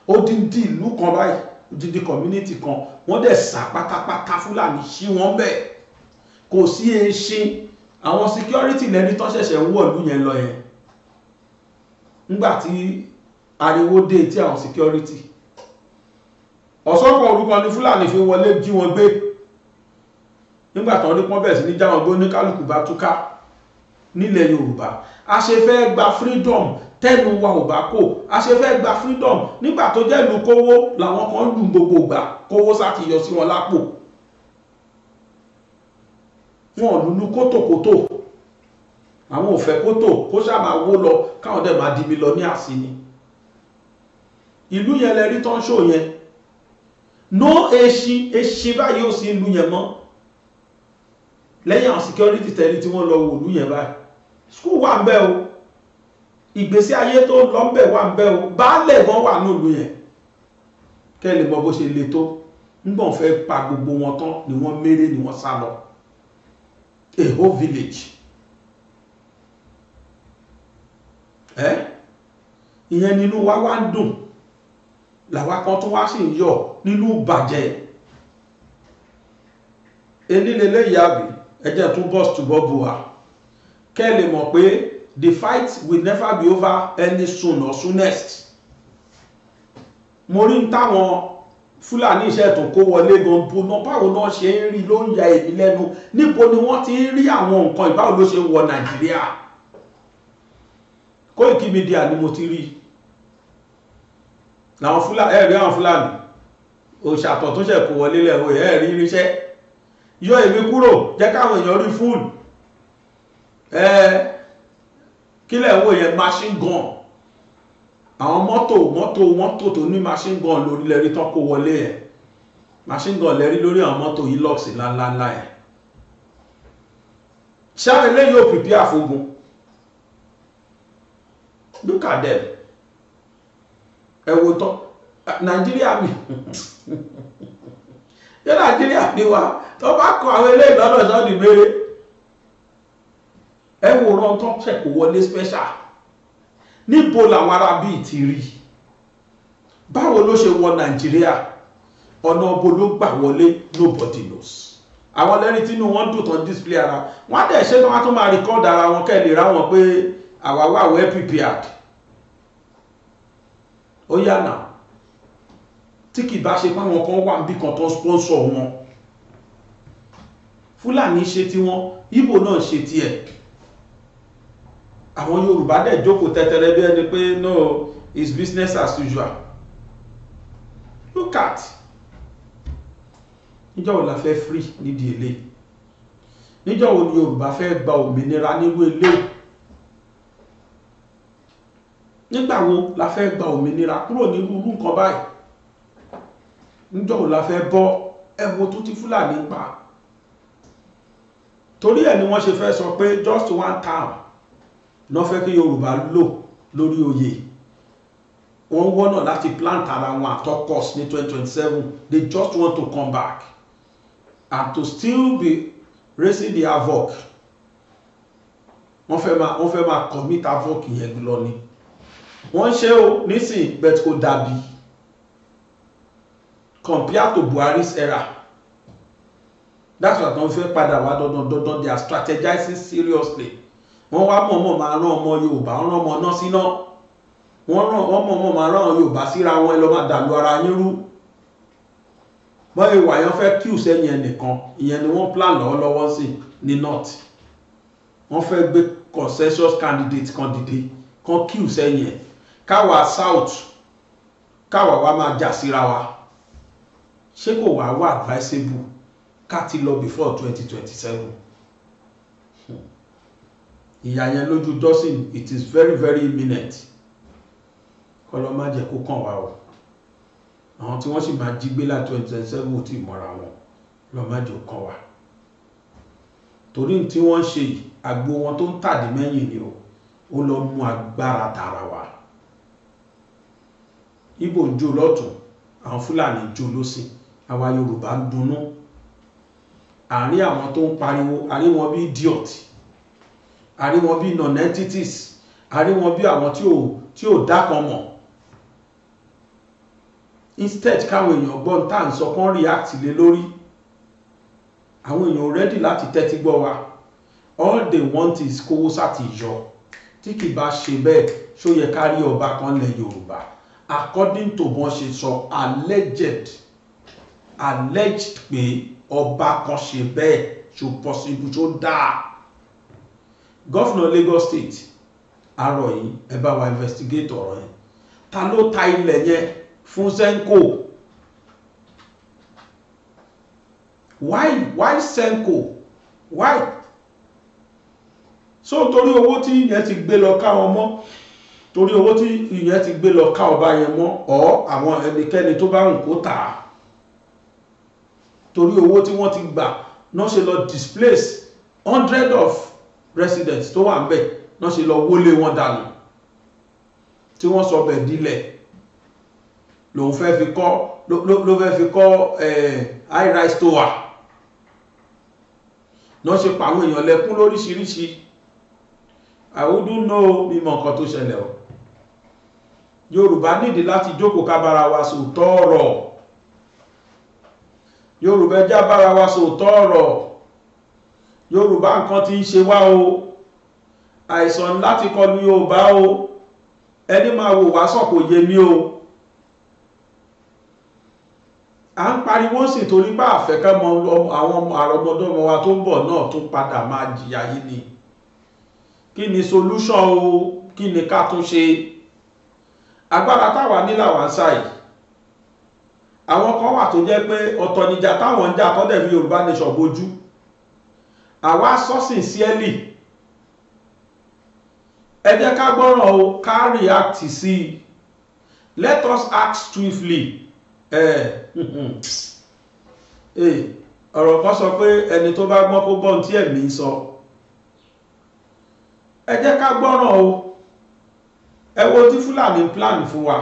Odindi ìlú kan báyìí, odindi community kan, wọ́n dẹ̀ sá pátápátá, Fúlàní ṣí wọ́n bẹ́ẹ̀. Kò sí èṣin, àwọn security lẹ́ni tó ṣẹ̀ṣẹ̀ wọ̀ ìlú yẹn lọ yẹn. Nígbàtí ariwo dé tí àwọn security. Ọ̀sọ́pọ̀ orúkọ ni Fúlàní fi wọlé jí wọn gbé. Nígbàtí wọ́n rí pọ́n bẹ̀rẹ̀ sí ní já wọn gbé, ní kálùkù bá túká nílẹ̀ Yorùbá. A ṣe fẹ́ gba freedom, tẹ́nu wa ò bá kò. A ṣe fẹ́ gba freedom, nígbà tó jẹ́ ìlú kówó làwọn kan lù gbogbo gbà, kówó sá ti yọ sí wọn lápò. Wọn lùlù kótòkótò. Àwọn ò fẹ́ kótò, kó ṣá máa wó lọ, káwọn dẹ̀ máa di mílíọ̀nìà sí ni. Ìlú yẹn lẹ rí tán ṣó yẹn. No èṣin báyìí ò sí ìlú yẹn mọ́. Lẹ́yìn àwọn security tẹ̀lé tí wọ́n lọ wò ìlú yẹn báyìí. School wà ń bẹ̀ o. Ìgbésí ayé tó lọ ń bẹ̀ wà ń bẹ̀ o. Baálẹ̀ gan wà ní ìlú yẹn. Kẹ́ lè mọ̀ bó ṣe le tó. Nígbọ̀n fẹ́ pa gbogbo wọn tán ni wọ́n méré ni wọ́n sá lọ. A whole village. ìyẹn nínú wa wá ń dùn làwa kan tó wá sì ń yọ̀ nínú bàjẹ́ enílélẹ́ ìyàbí ẹjẹ́ tún bọ́s túbọ̀ bù wá kẹ́ lè mọ̀ pé the fight will never be over any soon or soonest. Mo rí táwọn Fúlàní iṣẹ́ tó kó wọlé gan bóná báwo náà ṣe ń rí ló ń ya èmi lẹ́nu níbo ni wọ́n ti ń rí àwọn nǹkan ìbáwo ló ṣe ń wọ Nàìjíríà. Koiki Media ni mo ti rí làwọn Fúlàní ẹ̀rí àwọn Fúlàní òṣàtọ̀ tó ṣẹ̀ kó wọlé lẹ́wọ̀ ẹ̀rí irinṣẹ́ yọ èmi kúrò jẹ́ káwọn èèyàn rí fúlù kílẹ̀ wo yẹn machine gun àwọn mọ́tò tó ní machine gun lórí lẹ́rí tán kó wọlé ẹ̀ machine gun lẹ́rí lórí àwọn mọ́tò yìí lọ́ọ̀sì ńláńlá ẹ̀ ṣáà ilé yóò prepare àfogun look at them ẹ wo tán Nàìjíríà mi yẹ Nàìjíríà mi wá tó bá kọ àwọn ilé ìlọ́dọ̀ sọ́ọ̀dì mẹ́rẹ́ ẹ wo rán tán ṣẹ̀kọ̀ wọlé special níbo làwọn ará bíi ti rí báwo ló ṣe wọ Nàìjíríà ọ̀nà ọbọ ló gbà wọlé nobody knows àwọn lẹ́rìí tínú wọn dùn tán display ara wọn á dẹ̀ ṣe tó wá tó máa record ara wọn kẹ́ lè ra wọn pé àwa well prepared ó yá náà tí kì bá ṣe páwọn kan wà níbi kan tó sponsor wọn Fúlàní ṣe tí wọn Ìgbò náà ṣe tí ẹ̀ àwọn Yorùbá dẹ̀ jókòó tẹ́tẹ́rẹ́ bí ẹni pé no it's business as usual look at níjọ́ wo la fẹ́ free nídìí ilé níjọ́ wo ni Yorùbá fẹ́ gba òmìnira nírú ilé nígbà wo la fẹ́ gba òmìnira kúrò nírú nǹkan báyìí níjọ́ wo la fẹ́ bọ́ ẹwọ tó ti Fúlàní pa torí ẹ̀ ni wọ́n ṣe fẹ́ sọ pé just one term náà fẹ́ kí Yorùbá lò lórí oyè wọ́n wọ́nà láti plant ara wọn àtọ́kọ̀s ní 2027 they just want to come back and to still be raising the havoc wọ́n fẹ́ máa commit havoc yẹn lọ ni wọ́n ṣe o nísìn bet kò dàbí compared to Buhari's era that's what wọ́n fẹ́ padà wá dandan they are strategizing seriously wọ́n wá mọ̀ọ́mọ̀ máa rán ọmọ Yorùbá wọ́n rán ọmọ náà síná wọ́n mọ̀ọ́mọ̀ máa rán Yorùbá síra wọn ẹ lọ máa dàlú ara yín rú wọ́n ìwà yẹn fẹ́ kíù sẹ́yìn ẹnìkan ìyẹn ni wọ́n plan lọ́wọ́lọ́wọ́ sí ní north wọ́n fẹ́ gbé consensus candidate kan dìde kan kíù sẹ́yìn ẹ̀ káwa south káwa wá máa jà síra wa ṣé kò wá wà advisable ká ti lọ before 2027 ìyà yẹn lójú dọ́sìn it is very very imminent kọlọ má jẹ́ kó kàn wá o àwọn tí wọ́n sì máa jí gbé láti 2027 ò tí mọ́ra wọn lọ má jẹ́ kàn wá torí tí wọ́n ṣe àgbo wọn tó ń tàdí mẹ́yìn ni ó lọ mú agbára tara wa Ìgbò ń jó lọ́tún àwọn Fúlàní ń jó lósì àwa Yorùbá ń dunnú àárín àwọn tó ń pariwo àárín wọn bí idiot àárín wọn bí non-entities àárín wọn bí àwọn tí ò dákan mọ̀ instead káwọn èèyàn gbọ́n tá à ń sọ kán react lé lórí àwọn èèyàn ready láti tẹ́tí gbọ́ wa all they want is kówó sáti yọ tí kì bá ṣe bẹ́ẹ̀ ṣó yẹ ká rí ọba kan lẹ̀ Yorùbá according to bọ́n ṣe sọ alleged pé ọba kan ṣe bẹ́ẹ̀ ṣó possible ṣó dáa Governor Lagos State arọ yìí ẹ bá wa investigate ọ̀rọ̀ yẹn ta ló ta ilẹ̀ yẹn fún Senko why Senko why so torí owó tí ìyẹn ti gbé lọ ká wọn mọ́ torí owó tí ìyẹn ti gbé lọ ká ọba yẹn mọ́ ọ àwọn ẹnikẹ́ni tó bá ń kó tà á torí owó tí wọ́n ti gbà náà ṣe lọ displace 100 of residents tó wà ń bẹ̀ náà ṣe lọ wólé wọn dànù tí wọ́n sọ bẹ̀ dílẹ̀ lòun fẹ́ fi kọ́ ló fẹ́ fi kọ́ high rise tower náà ṣe pa àwọn èèyàn lẹ́kún lóríṣiríṣi I wouldn't know mi mọ̀ nǹkan tó ṣẹlẹ̀ o. Yorùbá nídìí láti jókòó ká bára wa sòótọ́ ọ̀rọ̀. Yorùbá já bára wa sòótọ́ ọ̀rọ̀. Yorùbá nǹkan tí ń ṣe wá o. Àìsàn láti kọlu Yorùbá o. Ẹni máa wò wá sọ kò yé mi o. À ń pariwo sí torí bá àfẹ́kẹ́ mọ àwọn àrọmọdọ́mọ wa tó ń bọ̀ náà tó padà máa jìyà yìí ni. Kí ni solution o? Kí ni ká tún ṣe? Agbára táwa nílà wá ń sáyì. Àwọn kan wà tó jẹ́ pé ọ̀tọ̀ níjà táwọn ń jà tó dẹ̀ fi Yorùbá nation bojú. Àwa sọ sincerely. Ẹ jẹ́ ká gbọ́ràn o, ká react sí. Let us act swiftly. Ọ̀rọ̀ kan sọ pé ẹni tó bá gbọ́n kó gbọ́n tí ẹ̀mí ń sọ. Ẹ jẹ́ ká gbọ́ràn o. Ẹ wo tí Fúlàní plan fún wa.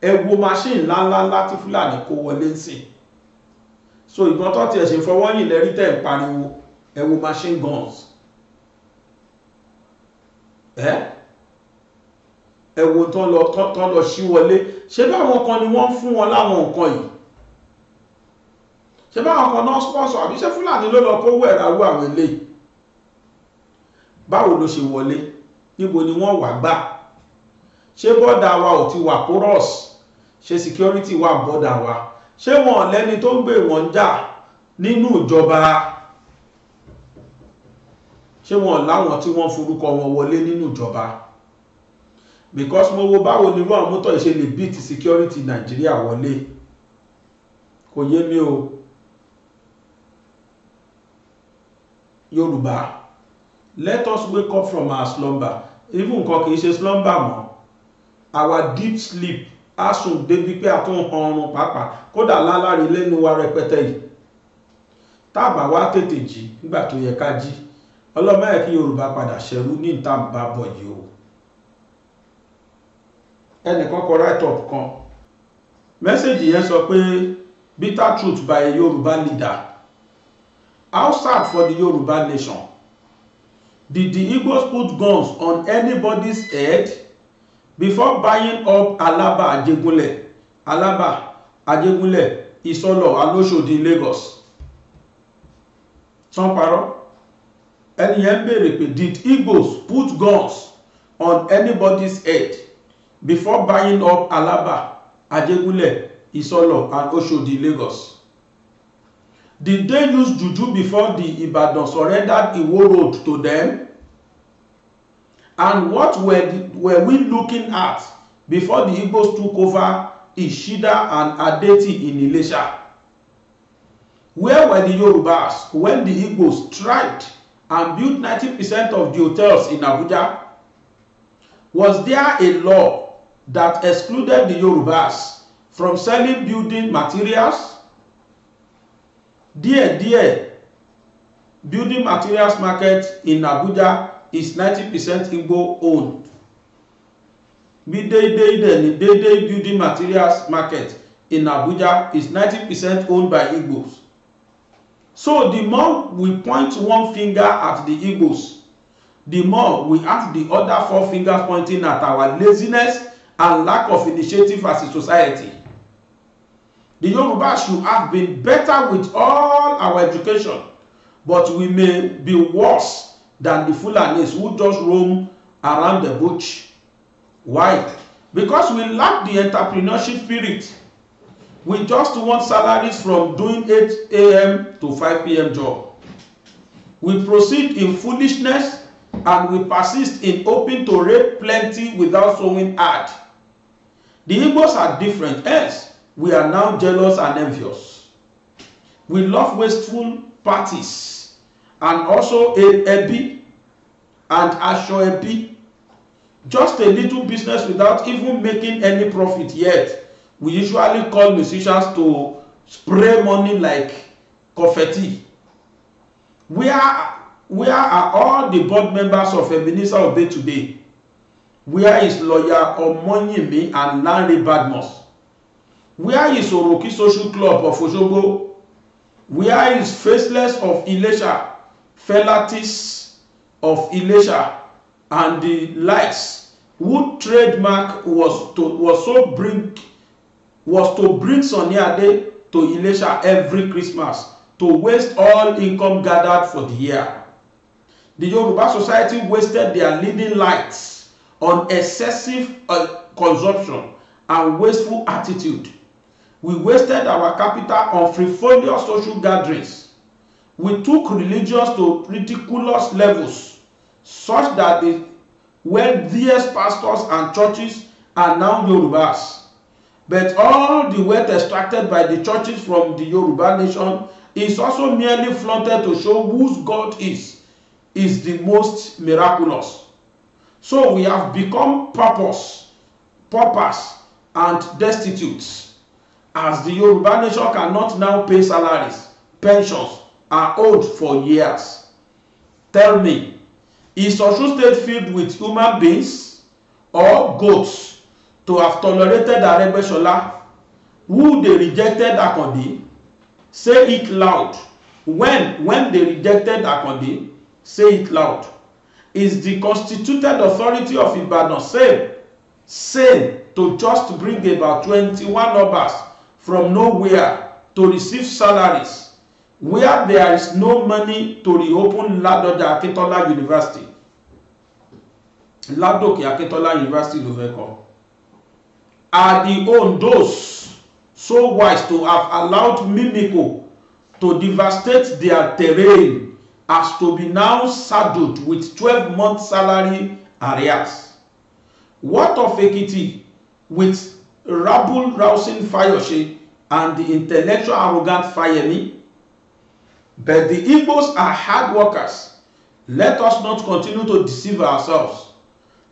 Ẹ wo machine ńláńlá tí Fúlàní kó wọlé sí. So ìbọn tó ti ẹ̀ ṣe fọwọ́yìn lẹ́rí tẹ̀ ń pariwo. Ẹ wo machine guns. Ẹ wo tán lọ sí wọlé. Ṣé báwọn kan ni wọ́n fún wọn láwọn nǹkan yìí? Ṣé báwọn kan náà sponsor àbí ṣé Fúlàní ló lọ kó wẹ̀ráwó àwọn eléyìí? Báwo ló ṣe wọlé? Níbo ni wọ́n wà gbà? Ṣé bọ́dà wa ò ti wà porous? Ṣé security wà bọ́dà wa? Ṣé wọn lẹ́ni tó ń gbé wọn jà nínú ìjọba? Ṣé wọn láwọn tí wọ́n forúkọ wọn wọlé nínú ìjọba? Because mo wo báwo ni irú àwọn mọ́tò ìṣe lè beat security Nigeria wọlé. Kò yé mi o. Yorùbá, let us wake up from our slumber. Even nǹkan kìí ṣe slumber mọ́. Our deep sleep á sùn débi pé a tún ọrùn pàápàá kódà lálárí lẹ́nu wa rẹpẹtẹ yìí. Tábà wá tètè jí nígbà tó yẹ ká jí. Ọlọ́mọ ẹ̀ kí Yorùbá padà ṣẹ̀rú ní ìtàǹbà bọ̀ yìí o. Ẹnìkan kọ write up kan. Mẹ́sẹ̀jì yẹn sọ pé bitter truth by a Yorùbá leader. How sad for the Yorùbá nation. Did the Igbos put guns on anybody's head before buying up Alaba Ajegunle, Isolo, and Oshodi, Lagos? Sanparo. Ẹni yẹn béèrè pé did Igbos put guns on anybody's head before buying up Alaba, Ajegunle, Isolo, and Oshodi, Lagos? Did they use juju before the Ibadan surrendered Iwo Road to them? And what were we looking at before the Igbos took over Ishida and Adeti in Ilesha? Where were the Yorubas when the Igbos tried and built 90% of the hotels in Abuja? Was there a law that excluded the Yorubas from selling building materials? Dear, building materials market in Abuja is 90% Igbo owned. Midday building materials market in Abuja is 90% owned by Igbos. So the more we point one finger at the Igbos, the more we have the other four fingers pointing at our laziness and lack of initiative as a society. The Yoruba should have been better with all our education, but we may be worse than the Fulanis who just roam around the bush. Why? Because we lack the entrepreneurship spirit. We just want salaries from doing 8 a.m. to 5 p.m. job. We proceed in foolishness and we persist in hoping to rape plenty without sowing hard. The Igbos are different. Hence, we are now jealous and envious. We love wasteful parties and also Ebi and Asho Ebi. Just a little business without even making any profit yet. We usually call musicians to spray money like confetti. Where are all the board members of Ebenezer Obey today? Where is lawyer Omoyinmi and Lanre Badmus? Where is Oroki Social Club of Osogbo? Where is Faceless of Ilesha, Felatis of Ilesha, and the likes, whose trademark was to bring Sunny Ade to Ilesha every Christmas to waste all income gathered for the year. The Yoruba society wasted their leading lights on excessive consumption and wasteful attitude. We wasted our capital on frivolous social gatherings. We took religions to ridiculous levels, such that the wealthiest pastors and churches are now Yorubas. But all the wealth extracted by the churches from the Yoruba nation is also merely flaunted to show whose God is the most miraculous. So we have become paupers, and destitute, as the Yoruba nation cannot now pay salaries. Pensions are owed for years. Tell me, is Osun State filled with human beings or goats to have tolerated Aregbesola, who they rejected Akande? Say it loud. When they rejected Akande, say it loud. Is the constituted authority of Ibadan sane to just bring about 21 numbers from nowhere to receive salaries, where there is no money to reopen Ladoja Akintola University? Ladoke Akintola University ló fẹ́ kọ́. Are the Ondos so wise to have allowed Mimiko to devastate their terrain as to be now saddled with 12-month salary arrears? What of Ekiti with rabble-rousing Fayose and the intellectual arrogant Fayemi? But the Igbos are hard workers. Let us not continue to deceive ourselves.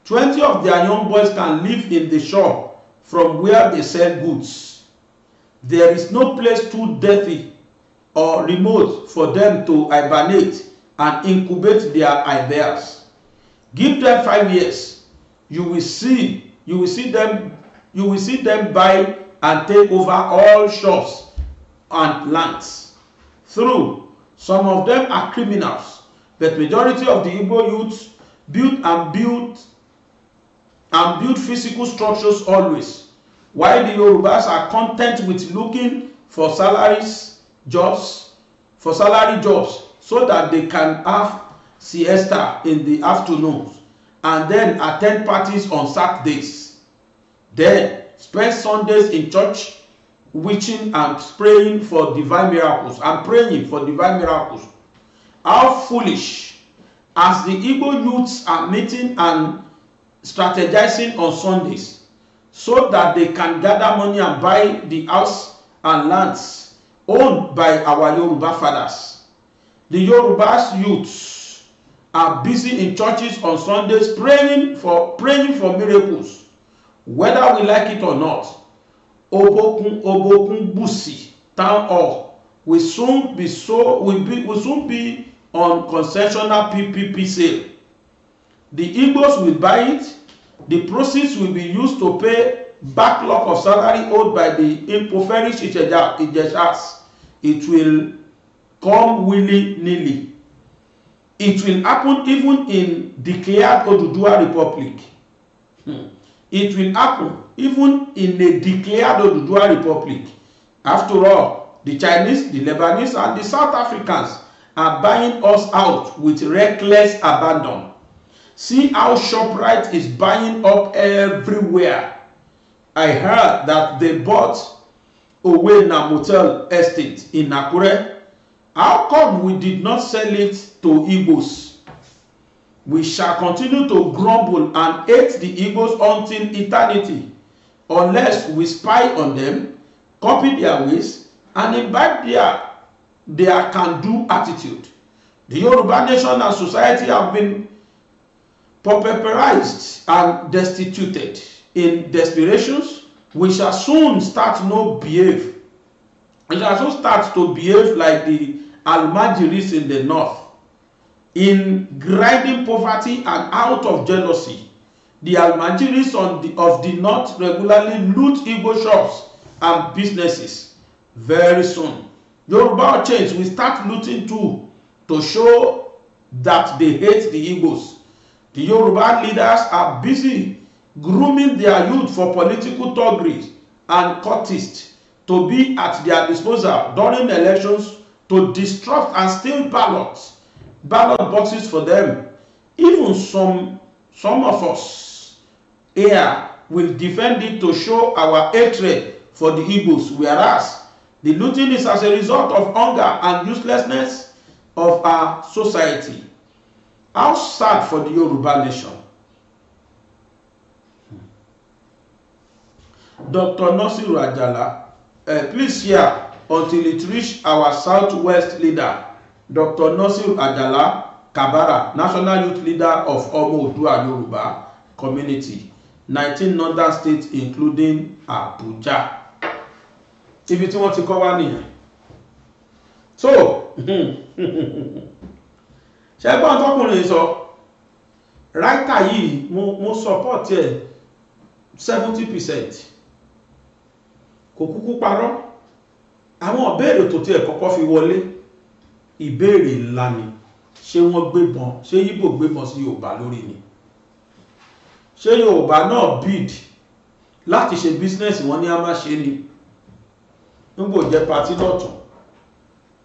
20 of their young boys can live in the shop from where they sell goods. There is no place too dirty or remote for them to hibernate and incubate their ideas. Give them 5 years. You will see them buy and take over all shops and lands. True, some of them are criminals, but majority of the Igbo youths build physical structures always, while the Yorubas are content with looking for salary jobs, so that they can have siesta in the afternoons and then attend parties on Saturdays. Then spend Sundays in church witching and praying for divine miracles. How foolish, as the Igbo youths are meeting and strategizing on Sundays so that they can gather money and buy the house and lands owned by our Yoruba fathers. The Yoruba youths are busy in churches on Sundays praying for miracles. Whether we like it or not, Obokun Busi Town Hall will soon be on concessional PPP sale. The Igbos will buy it. The proceeds will be used to pay backlog of salary owed by the impoverished Ijeshas. It will come willy-nilly. It will happen even in declared Oduduwa Republic. It will happen even in a declared Oduduwa Republic. After all, the Chinese, the Lebanese, and the South Africans are buying us out with reckless abandon. See how ShopRite is buying up everywhere. I heard that they bought Owena Motel Estate in Akure. How come we did not sell it to Igbos? We shall continue to grumble and hate the Igbos until eternity, unless we spy on them, copy their ways, and imbibe their can-do attitude. The Yoruba nation and society have been pauperized and destituted. In desperations, we shall soon start to behave like the Almajiris in the north, in grinding poverty and out of jealousy. The Almajiris of the north regularly loot Igbo shops and businesses. Very soon, Yoruba Chains will start looting too, to show that they hate the Igbos. The Yoruba leaders are busy grooming their youth for political thuggery and cultists to be at their disposal during elections to disrupt and steal ballot boxes for them. Even some of us here will defend it to show our hatred for the Igbos, whereas the looting is as a result of hunger and uselessness of our society. How sad for the Yoruba nation. Dr. Nasiru Ajala, please share until it reach our southwest leader, Dr. Nasiru Ajala Kabara, National Youth Leader of Omo Odua Yoruba Community, 19 northern states including Abuja. Ibi tí wọ́n ti kọ́ wá nìyẹn. So, ṣẹ́gbọ́n tọkùnrin sọ, ráìtà yìí mo support ẹ̀ 70%. Kò kúkú parọ́. Àwọn ìbéèrè tó tiẹ̀ kọ́kọ́ fi wọlé, ìbéèrè ńlá ni. Ṣé wọ́n gbébọn, ṣé Ìgbò gbébọn sí Yorùbá lórí ni? Ṣé Yorùbá náà bid láti ṣe business wọn ní a máa ṣe ni? Nígbò jẹ́ party lọ́tún,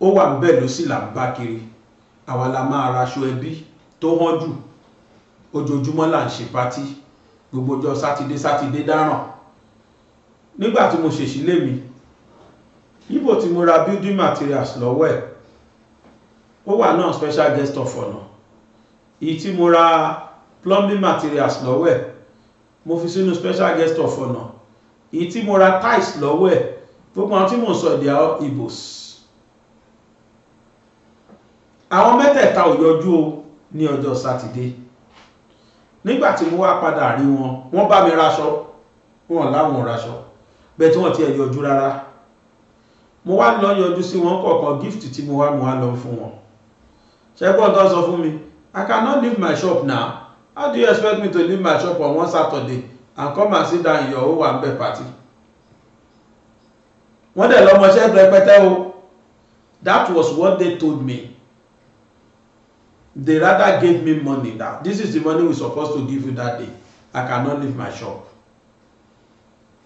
ó wà ń bẹ̀ ló sì là ń bá kiri. Àwa la máa raṣọ ẹbí tó hàn jù. Ojoojúmọ́ là ń ṣe party. Gbogbo ọjọ́ sátidé dáràn. Nígbà tí mo ṣèṣì lé mi, Ìgbò tí mo ra building materials lọ́wọ́ ẹ̀, ó wà náà special guest of honor. Èyí tí mo ra plumbing materials lọ́wọ́ ẹ̀, mo fi sínú special guest of honor. Èyí tí mo ra tiles lọ́wọ́ ẹ̀, gbogbo àwọn tí mo sọ they are Igbos. Àwọn mẹ́tẹ̀ẹ̀ta ò yọjú o ní ọjọ́ sátidé. Nígbà tí mo wá padà rí wọn, wọ́n bá mi raṣọ, wọn láwọn raṣọ, bẹ́ẹ̀ tí wọ́n ti ẹ̀ yọjú rárá. Mo wá lọ yọjú sí wọn kọ̀ọ̀kan gift tí mo wá lọ fún wọn. Ṣẹ́gbọ́n tó sọ fún mi, I cannot leave my shop now. How do you expect me to leave my shop on one Saturday and come and sit down in your Owambe party? Wọ́n dẹ̀ lọ́mọṣẹ́ rẹpẹtẹ o. That was what they told me. They rather gave me money that this is the money we're supposed to give you that day. I cannot leave my shop.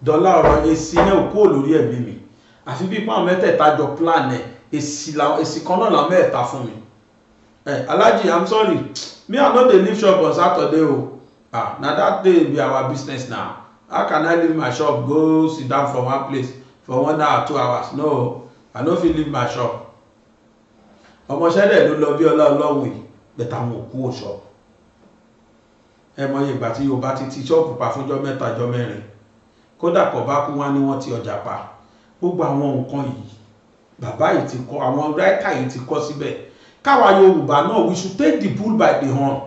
Dọ́là ọ̀rọ̀ èsì náà kó lórí ẹ̀mí mi. Àfi bí pọ́n mẹ́tẹ̀ẹ̀ta jọ plan ẹ̀, èsì kan náà la mẹ́ẹ̀ta fún mi. Alhaji, I'm sorry. Me, I no dey leave shop on Saturday o. Na that day be our business now. How can I leave my shop go sit down for one place for 1 hour 2 hours? No, I no fit leave my shop. Ọmọọṣẹ́ dẹ̀ ló lọ bí ọlá ọlọ́run yìí, bẹ̀tà àwọn òkú ò shop. Ẹ mọ ìgbà tí Yorùbá ti ṣọ́ọ̀pù pa fúnjọ́ mẹ́ta jọ́ mẹ́rin. Kódà kò bá kú wá ní wọ́n ti ọjà pa. Gbogbo àwọn nǹkan yìí, bàbá yìí ti kọ́, àwọn ráìtà yìí ti kọ́ síbẹ̀. Káwa Yorùbá náà, we should take the bull by the horn.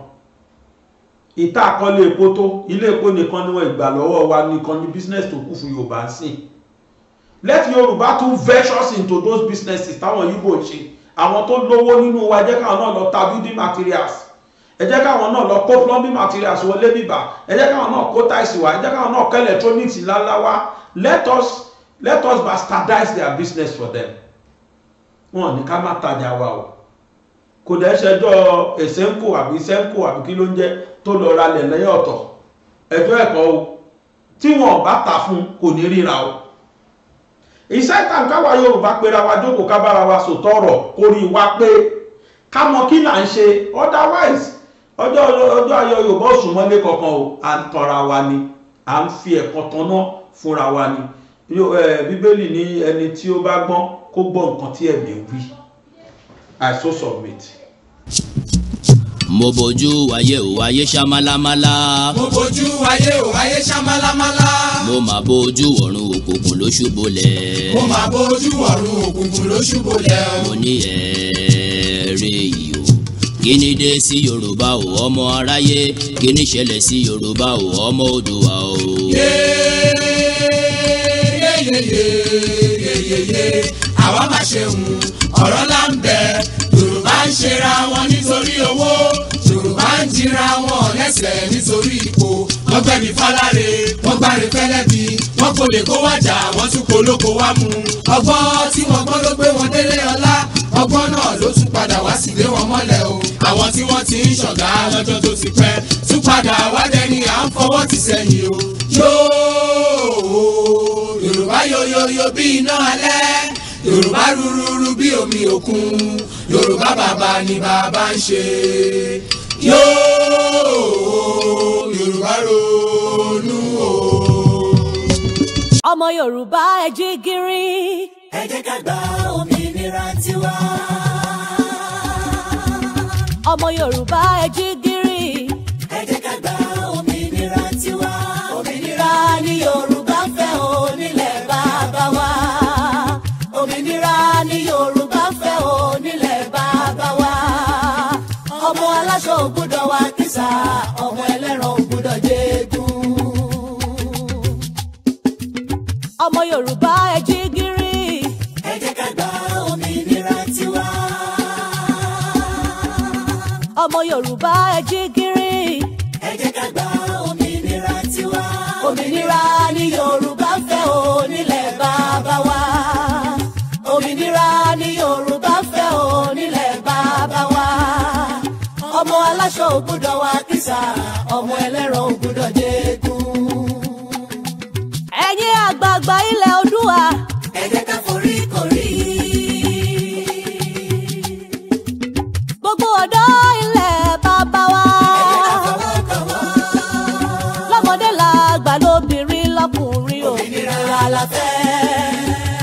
Ìta àkọlé epo tó, ilé epo nìkan ni wọ́n ìgbà lọ́wọ́ wa nìkan ní business tó kù fún Yorùbá ń sìn. Let Yorùbá too ventures into those businesses táwọn Ìgbò ń ṣe. Àwọn tó lówó nínú wa, ẹ jẹ́ káwọn náà lọ ta building materials. Ẹ jẹ́ káwọn náà lọ kó plumbing materials wọlé bíbà. Ẹ jẹ́ káwọn náà kó tiles wá. Ẹ jẹ́ káwọn náà kó electronics ńláńlá wá. Let us bastardize their business for them. Wọ́n ní ká má tajà wa o. Kò dẹ̀ ṣẹjọ́ Èsẹ́ńkò àbí Sẹ́ńkò àbí kí ló ń jẹ́ tó lọ ra lẹ̀ lẹ́yìn ọ̀tọ̀. Ẹjọ́ ẹ̀kọ́ o. Tí wọ́n bá ta fún kò ní ríra o. Iṣẹ́ ìtàn káwa Yorùbá pera wa jókòó ká bára wa sòtọ́ ọ̀rọ̀ kórí wa pé ká mọ kí là ń ṣe. Otherwise, ọjọ́ ayọ̀ Yorùbá oṣù mọ́lé kankan o. À ń tọra wa ni. À ń fi ẹ̀kọ́ tanná fúnra wa ni. Bíbélì ní ẹni tí ó bá gbọ́n kó gbọ́ nǹkan tí ẹ̀mí wí. I so submit.
Mo bójú ayé o ayé ṣamálámálá.
Mo bójú ayé o ayé ṣamálámálá.
Mo máa bójú ọ̀run òkùnkùn ló ṣubúlẹ̀.
Mo máa bójú ọ̀run òkùnkùn ló ṣubúlẹ̀.
Mo ní ẹ̀ẹ́rẹ́ yìí o. Kí ni dé sí Yorùbá o ọmọ aráyé? Kí ni ṣẹlẹ̀ sí Yorùbá o ọmọ Oòduà o?
Àwa máa ṣeun ọ̀rọ̀ là ń bẹ. Yorùbá ń ṣera wọn nítorí owó. Yorùbá ń jìra wọn lẹ́sẹ̀ nítorí ipò. Wọ́n gbẹ̀mí fáláre, wọ́n gbáre fẹ́lẹ́bí. Wọ́n kò lè kó wájà, wọ́n tún kó lóko wá mú. Ọgbọ́n tí wọ́n gbọ́n ló gbé wọn délé ọlá. Ọgbọ́n náà ló tún padà wá sílé wọn mọ́lẹ̀ o. Àwọn tí wọ́n tí ń ṣọ̀gá lọ́jọ́ tó ti pẹ́ tún padà wá dẹni à ń fọwọ́ ti sẹ́yìn o. yóò Yorùbá yoyoyo bí iná alẹ́ Yorùbá rúrúrú bí omi òkun Yorùbá bàbá ni bàbá ń ṣe. yóò Yorùbá ronú o.
ọmọ Yorùbá ẹ jí gìrì.
ẹ jẹ́ ká gba òmìnira tiwa.
ọmọ Yorùbá ẹ jí gìrì.
ẹ jẹ́ ká gba òmìnira tiwa. òmìnira ni Yorùbá fẹ́ o nílẹ̀ bàbá wa. òmìnira ni Yorùbá fẹ́ o nílẹ̀ bàbá wa. ọmọ aláṣọ ò gbọ́dọ̀ wá kísà, ọmọ ẹlẹ́ran ò gbọ́dọ̀ jẹ́gun.
ọmọ Yorùbá ẹ jí gìrì.
ẹ jẹ́ ká gba òmìnira tiwa.
ọmọ Yorùbá ẹ jí gìrì.
ẹ jẹ́ ká gba òmìnira tiwa. òmìnira ni Yorùbá fẹ́ o nílẹ̀ bàbá wa. òmìnira ni Yorùbá fẹ́ o nílẹ̀ bàbá wa. ọmọ aláṣọ ò gbọ́dọ̀ wá kísà, ọmọ ẹlẹ́ran ò gbọ́dọ̀ jẹ́gun.
ẹ̀yin àgbààgbà ilẹ̀ Oòduà.
ẹ jẹ́ ká forí korí.
gbogbo ọ̀dọ́ ilẹ̀ bàbá wa.
ẹ jẹ́ ká fọwọ́kọ̀wọ́.
lọ́mọdé làgbà lóbìnrin lọ́kùnrin o.
òmìnira la fẹ́.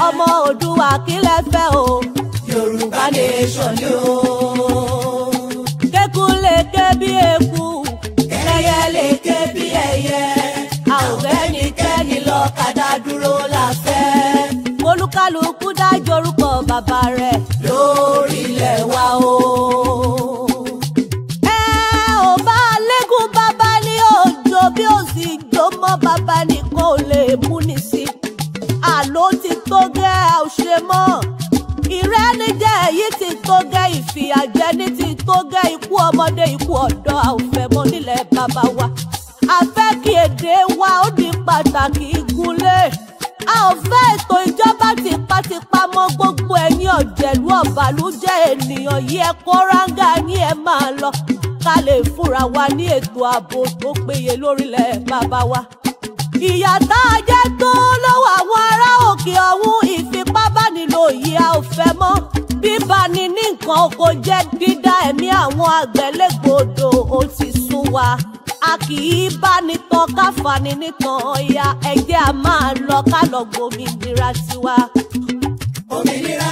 ọmọ Oòduà kí lẹ fẹ́ o.
Yorùbá nation ni o.
kéku lè ké bí eku.
ẹyẹ lè ké bí ẹyẹ. a ò fẹ́nikẹ́ni lọ́kadà dúró la fẹ́.
olúkálùkù dájú orúkọ bàbá rẹ̀.
lórí ilẹ̀ wa o.
ẹ ò bá lẹ́gùn bàbá ní òjò bí ó sì jó mọ́ bàbá nìkan ò lè mú ní sí. àló ti tó gẹ́ ẹ ò ṣe mọ́. ìrẹ́nijẹ́ èyí ti tó gẹ́ ìfìyàjẹni ti tó gẹ́ ikú ọmọdé ikú ọ̀dọ́ a ò fẹ́ mọ́ nílẹ̀ bàbá wa. a fẹ́ kí èdè wa ó di pàtàkì ìgúnlé. a ò fẹ́ ètò ìjọba tipátipá mọ́ gbogbo ẹ̀yin ọ̀jẹ̀lú ọ̀bàlújẹ́ ènìyàn yìí ẹ kó ráńgà yín ẹ máa lọ ká lè fúnra wa ní ètò ààbò tó péye lórílẹ̀ bàbá wa. ìyà tá a jẹ tó lọ́wọ́ àwọn ará òkè ọ̀hún ìfipábánilò yìí a ò fẹ́ mọ́. bíbani ní nǹkan oko jẹ́ dídá ẹ̀mí àwọn àgbẹ̀lẹ́gbòdo ó ti sún wa. a kì í bá ní tán ká fani nìkan ọ̀ya ẹ̀jẹ̀ a máa lọ ká lọ gbòmìnira tiwa.
òmìnira